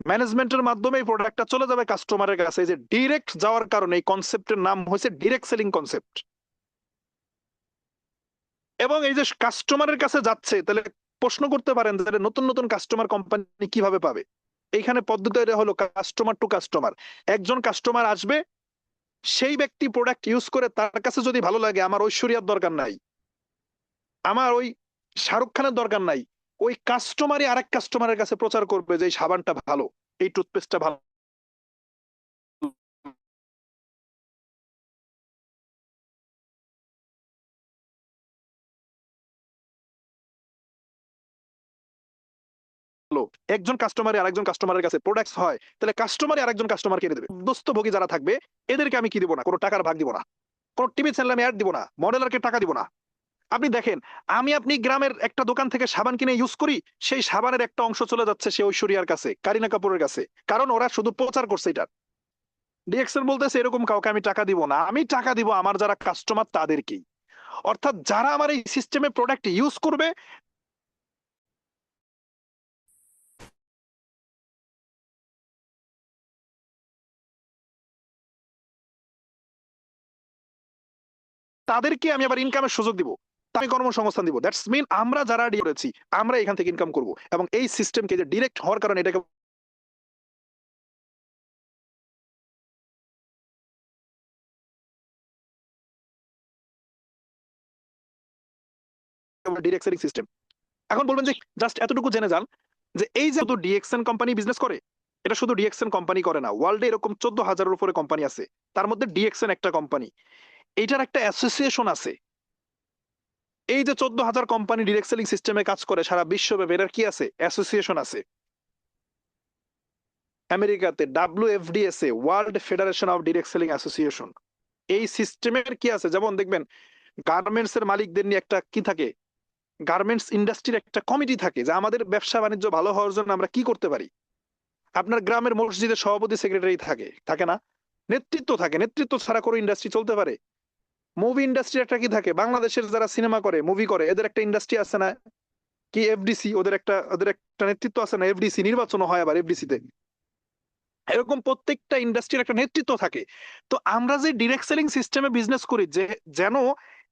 ম্যানেজমেন্টের মাধ্যমে এই প্রোডাক্টটা চলে যাবে কাস্টমারের কাছে। এই যে ডিরেক্ট যাওয়ার কারণে এই কনসেপ্টের নাম হয়েছে ডিরেক্ট সেলিং কনসেপ্ট। এবং এই যে কাস্টমারের কাছে যাচ্ছে, তাহলে প্রশ্ন করতে পারেন যে নতুন নতুন কাস্টমার কোম্পানি কিভাবে পাবে? এইখানে পদ্ধতি হলো কাস্টমার টু কাস্টমার। একজন কাস্টমার আসবে, সেই ব্যক্তি প্রোডাক্ট ইউজ করে তার কাছে যদি ভালো লাগে, আমার ঐশ্বরিয়ার দরকার নাই, আমার ওই শাহরুখ খানের দরকার নাই, ওই কাস্টমারই আরেক কাস্টমারের কাছে প্রচার করবে যে এই সাবানটা ভালো, এই টুথপেস্টটা ভালো। একজন কাস্টমারে আরেকজন কাস্টমারের কাছে প্রোডাক্টস হয়, তাহলে কাস্টমারই আরেকজন কাস্টমারকে এনে দেবে। মধ্যস্থভোগী যারা থাকবে, এদেরকে আমি কি দিব না, কোনো টাকার ভাগ দিব না, কোনো টিভি চ্যানেলে আমি অ্যাড দিব না, মডেলারকে টাকা দিব না। আপনি দেখেন, আমি আপনি গ্রামের একটা দোকান থেকে সাবান কিনে ইউজ করি, সেই সাবানের একটা অংশ চলে যাচ্ছে সে ঐশ্বরিয়ার কাছে, কারিনা কাপুরের কাছে, কারণ ওরা শুধু প্রচার করছে এটা। ডিএক্সএল বলতেছে এরকম কাউকে আমি টাকা দিব না, আমি টাকা দিব আমার যারা কাস্টমার তাদেরকেই। অর্থাৎ যারা আমার এই সিস্টেমে প্রোডাক্ট ইউজ করবে, তাদেরকে আমি আবার ইনকামের সুযোগ দিব, আমি কর্মসংস্থান দিব। দ্যাটস মিন আমরা যারা করেছি, আমরা এখান থেকে ইনকাম করব। এবং এই সিস্টেমকে যে ডিরেক্ট হওয়ার কারণে এটাকে ডিরেক্ট সেলিং সিস্টেম। এখন বলবেন যে জাস্ট এতটুকু জেনে যান যে এই যে ডিএক্সএন কোম্পানি বিজনেস করে, এটা শুধু ডিএক্সএন কোম্পানি করে না, ওয়ার্ল্ডে এরকম 14,000-এর উপরে কোম্পানি আছে, তার মধ্যে ডিএক্সএন একটা কোম্পানি। এইটার একটা অ্যাসোসিয়েশন আছে। এই যে 14,000 কোম্পানি ডিরেক্ট সেলিং সিস্টেমে কাজ করে সারা বিশ্বব্যাপী, এর কি আছে? অ্যাসোসিয়েশন আছে। আমেরিকাতে WFDSA, world federation of direct selling association. এই সিস্টেমের কি আছে, যেমন দেখবেন গার্মেন্টস এর মালিকদের নিয়ে একটা কি থাকে, গার্মেন্টস ইন্ডাস্ট্রির একটা কমিটি থাকে, যে আমাদের ব্যবসা বাণিজ্য ভালো হওয়ার জন্য আমরা কি করতে পারি। আপনার গ্রামের মসজিদের সভাপতি, সেক্রেটারি থাকে, থাকে না? নেতৃত্ব থাকে, নেতৃত্ব ছাড়া কোনো ইন্ডাস্ট্রি চলতে পারে? মুভি ইন্ডাস্ট্রি একটা কি থাকে, বাংলাদেশের যারা সিনেমা করে, মুভি করে, এদের একটা ইন্ডাস্ট্রি আছে না? কি এফডিসি, ওদের একটা নেতৃত্ব আছে না? এফডিসি নির্বাচন হয় আবার এফডিসি তে। এরকম প্রত্যেকটা ইন্ডাস্ট্রির একটা নেতৃত্ব থাকে। তো আমরা যে ডিরেক্ট সেলিং সিস্টেমে বিজনেস করি, যে যেন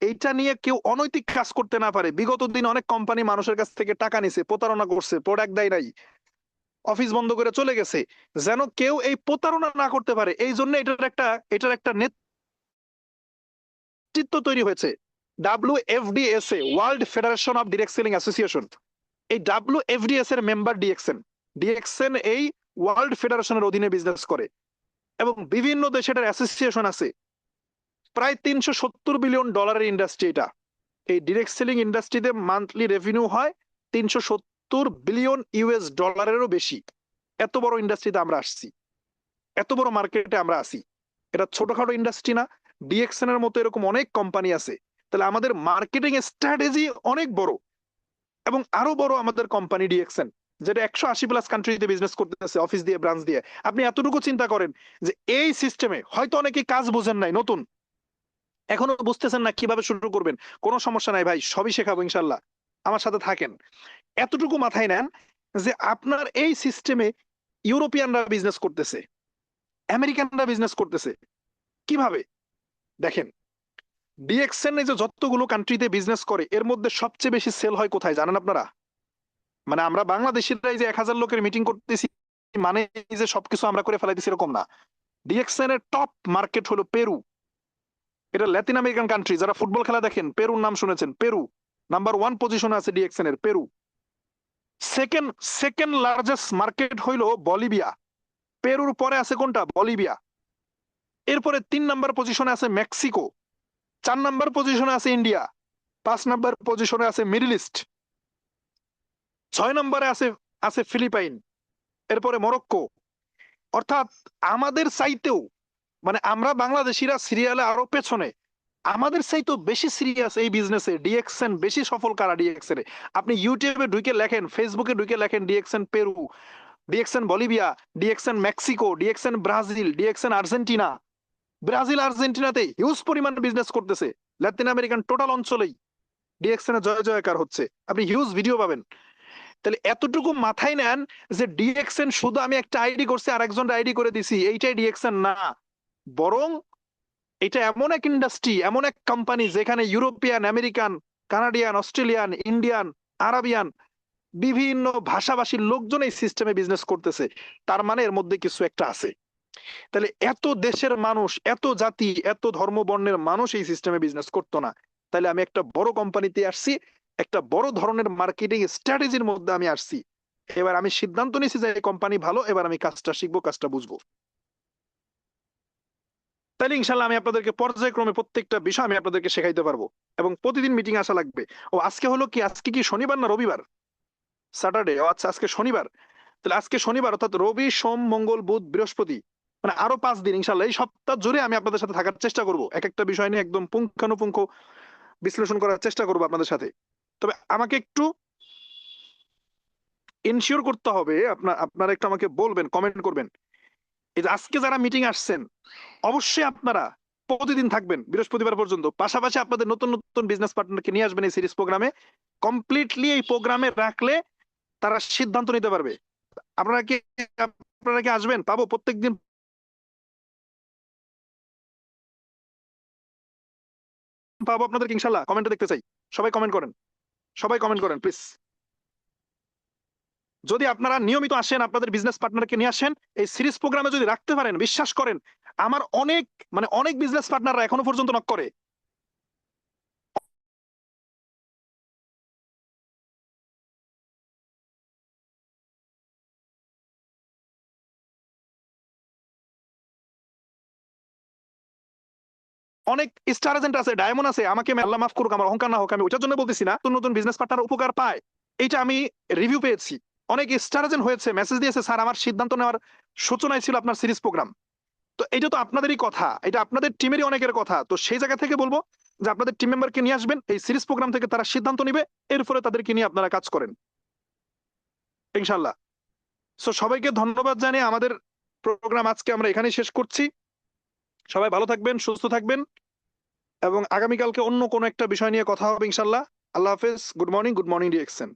এইটা নিয়ে কেউ অনৈতিক কাজ করতে না পারে। বিগত দিন অনেক কোম্পানি মানুষের কাছ থেকে টাকা নিছে, প্রতারণা করছে, প্রোডাক্ট দেয় নাই, অফিস বন্ধ করে চলে গেছে, যেন কেউ এই প্রতারণা না করতে পারে এই জন্য এটার একটা নেতৃত্ব তৈরি হয়েছে WFDSA, world federation of direct selling association. এই WFDS এর মেম্বার ডিএক্সএন। ডিএক্সএন এই ওয়ার্ল্ড ফেডারেশনের অধীনে বিজনেস করে এবং বিভিন্ন দেশে এটার অ্যাসোসিয়েশন আছে। প্রায় $370 বিলিয়ন ইন্ডাস্ট্রি এটা। এই ডিরেক্ট সেলিং ইন্ডাস্ট্রিতে মান্থলি রেভিনিউ হয় $370 বিলিয়ন বেশি। এত বড় ইন্ডাস্ট্রিতে আমরা আসছি, এত বড় মার্কেটে আমরা আসি। এটা ছোটখাটো ইন্ডাস্ট্রি না। ডিএক্সএন এর মতো এরকম অনেক কোম্পানি আছে। তাহলে আমাদের মার্কেটিং স্ট্র্যাটেজি অনেক বড় এবং আরো বড় আমাদের কোম্পানি ডিএক্সএন, যেটা 180+ কান্ট্রিতে বিজনেস করতেছে, অফিস দিয়ে, ব্রাঞ্চ দিয়ে। আপনি এতটুকু চিন্তা করেন যে এই সিস্টেমে হয়তো অনেকে কাজ বোঝেন নাই, নতুন, এখনো বুঝতেছেন না কিভাবে শুরু করবেন। কোনো সমস্যা নাই ভাই, সবই শেখাবো ইনশাল্লাহ, আমার সাথে থাকেন। এতটুকু মাথায় নেন যে আপনার এই সিস্টেমে ইউরোপিয়ানরা বিজনেস করতেছে, আমেরিকানরা বিজনেস করতেছে। কিভাবে দেখেন, ডিএক্সএন যে যতগুলো কান্ট্রিতে বিজনেস করে এর মধ্যে সবচেয়ে বেশি সেল হয় কোথায় জানেন আপনারা? মানে আমরা বাংলাদেশিরাই যে 1000 লোকের মিটিং করতেছি মানে এই যে সবকিছু আমরা করে ফেলাইতেছি এরকম না। ডিএক্সএন এর টপ মার্কেট হলো পেরু। এটা ল্যাতিন আমেরিকান কান্ট্রি। যারা ফুটবল খেলা দেখেন, পেরুর নাম শুনেছেন। পেরু নাম্বার 1 পজিশনে আছে ডিএক্সএন এর, Peru. Second second largest market হইলো বলিভিয়া। পেরুর পরে আছে কোনটা? বলিভিয়া। এরপরে 3 নাম্বার পজিশনে আছে মেক্সিকো, 4 নাম্বার পজিশনে আছে ইন্ডিয়া, 5 নাম্বার পজিশনে আছে মিডল ইস্ট, 6 নম্বরে আছে আছে ফিলিপাইন, এরপরে মরক্কো। অর্থাৎ আমাদের চাইতেও, মানে আমরা বাংলাদেশিরা সিরিয়ালে আরো পেছনে, আমাদের চাইতেও বেশি সিরিয়াস এই বিজনেসে ডিএক্সএন, বেশি সফল কারা ডিএক্সএন এ। আপনি ইউটিউবে ঢুকে লেখেন, ফেসবুকে ঢুকে লেখেন DXN Peru, DXN Bolivia, DXN Mexico, DXN Brazil, DXN Argentina. Brazil আর্জেন্টিনাতে হিউজ পরিমাণ বিজনেস করতেছে। ল্যাতিন আমেরিকান টোটাল অঞ্চলেই ডিএক্সএন এর জয় জয়কার হচ্ছে, আপনি হিউজ ভিডিও পাবেন। তাহলে এতটুকু মাথায় নেন যে ডিএক্সএন শুধু আমি একটা আইডি করছি আর একজন আইডি করে দিছি এইটাই ডিএক্সএন না, বরং এটা এমন এক ইন্ডাস্ট্রি, এমন এক কোম্পানি যেখানে European, American, Canadian, Australian, Indian, Arabian, বিভিন্ন ভাষাভাষীর লোকজন এই সিস্টেমে বিজনেস করতেছে। তার মানে এর মধ্যে কিছু একটা আছে। তাহলে এত দেশের মানুষ, এত জাতি, এত ধর্ম বর্ণের মানুষ এই সিস্টেমে বিজনেস করতো না। তাহলে আমি একটা বড় কোম্পানিতে আসছি, একটা বড় ধরনের মার্কেটিং স্ট্র্যাটেজির মধ্যে আমি আসছি। এবার আমি সিদ্ধান্ত নিয়েছি যে এই কোম্পানি ভালো, এবার আমি কাজটা শিখবো, কাজটা বুঝবো। তাহলে ইনশাল্লাহ আমি আপনাদেরকে পর্যায়ক্রমে প্রত্যেকটা বিষয় আমি আপনাদেরকে শেখাইতে পারবো এবং প্রতিদিন মিটিং আসা লাগবে। ও আজকে হলো কি, আজকে কি শনিবার না রবিবার? স্যাটারডে। ও আচ্ছা, আজকে শনিবার। তাহলে আজকে শনিবার, অর্থাৎ রবি, সোম, মঙ্গল, বুধ, বৃহস্পতি, মানে আরো 5 দিন ইনশাল্লাহ এই সপ্তাহ জুড়ে আমি আপনাদের সাথে থাকার চেষ্টা করব। এক একটা বিষয় নিয়ে একদম পুঙ্খানুপুঙ্খ বিশ্লেষণ করার চেষ্টা করব আপনাদের সাথে। তবে আমাকে একটু ইনশিওর করতে হবে, আপনারা একটু আমাকে বলবেন, কমেন্ট করবেন, এই যে আজকে যারা মিটিং আসছেন অবশ্যই আপনারা প্রতিদিন থাকবেন বৃহস্পতিবার পর্যন্ত। পাশাপাশি আপনাদের নতুন নতুন বিজনেস পার্টনারকে নিয়ে আসবেন এই সিরিজ প্রোগ্রামে। কমপ্লিটলি এই প্রোগ্রামে রাখলে তারা সিদ্ধান্ত নিতে পারবে। আপনারা কি আপনারা কি আসবেন? পাবো প্রত্যেকদিন? পাবো আপনাদেরকে ইনশাল্লাহ? কমেন্টে দেখতে চাই। সবাই কমেন্ট করেন, সবাই কমেন্ট করেন প্লিজ। যদি আপনারা নিয়মিত আসেন, আপনাদের বিজনেস পার্টনারকে নিয়ে আসেন, এই সিরিজ প্রোগ্রামে যদি রাখতে পারেন, বিশ্বাস করেন আমার অনেক, মানে অনেক বিজনেস পার্টনাররা এখনো পর্যন্ত নক করে। অনেক স্টার এজেন্ট আছে, ডায়মন্ড আছে, আমাকে আল্লাহ মাফ করুক, আমার অহংকার না হোক, আমি ওইটার জন্য বলতেছি না, নতুন নতুন বিজনেস পার্টনার উপকার পায়, এইটা আমি রিভিউ পেয়েছি। অনেক স্টার এজেন্ট হয়েছে, মেসেজ দিয়েছে, স্যার আমার সিদ্ধান্ত নেওয়ার সূচনায় ছিল আপনার সিরিজ প্রোগ্রাম। তো এটা তো আপনাদেরই কথা, এটা আপনাদের টিমেরই অনেকের কথা। তো সেই জায়গা থেকে বলবো যে আপনাদের টিম মেম্বারকে নিয়ে আসবেন, এই সিরিজ প্রোগ্রাম থেকে তারা সিদ্ধান্ত নিবে, এর ফলে তাদেরকে নিয়ে আপনারা কাজ করেন ইনশাল্লাহ। সো সবাইকে ধন্যবাদ জানিয়ে আমাদের প্রোগ্রাম আজকে আমরা এখানেই শেষ করছি। সবাই ভালো থাকবেন, সুস্থ থাকবেন এবং আগামীকালকে অন্য কোনো একটা বিষয় নিয়ে কথা হবে ইনশাল্লাহ। আল্লাহ হাফেজ। Good morning, good morning DXN.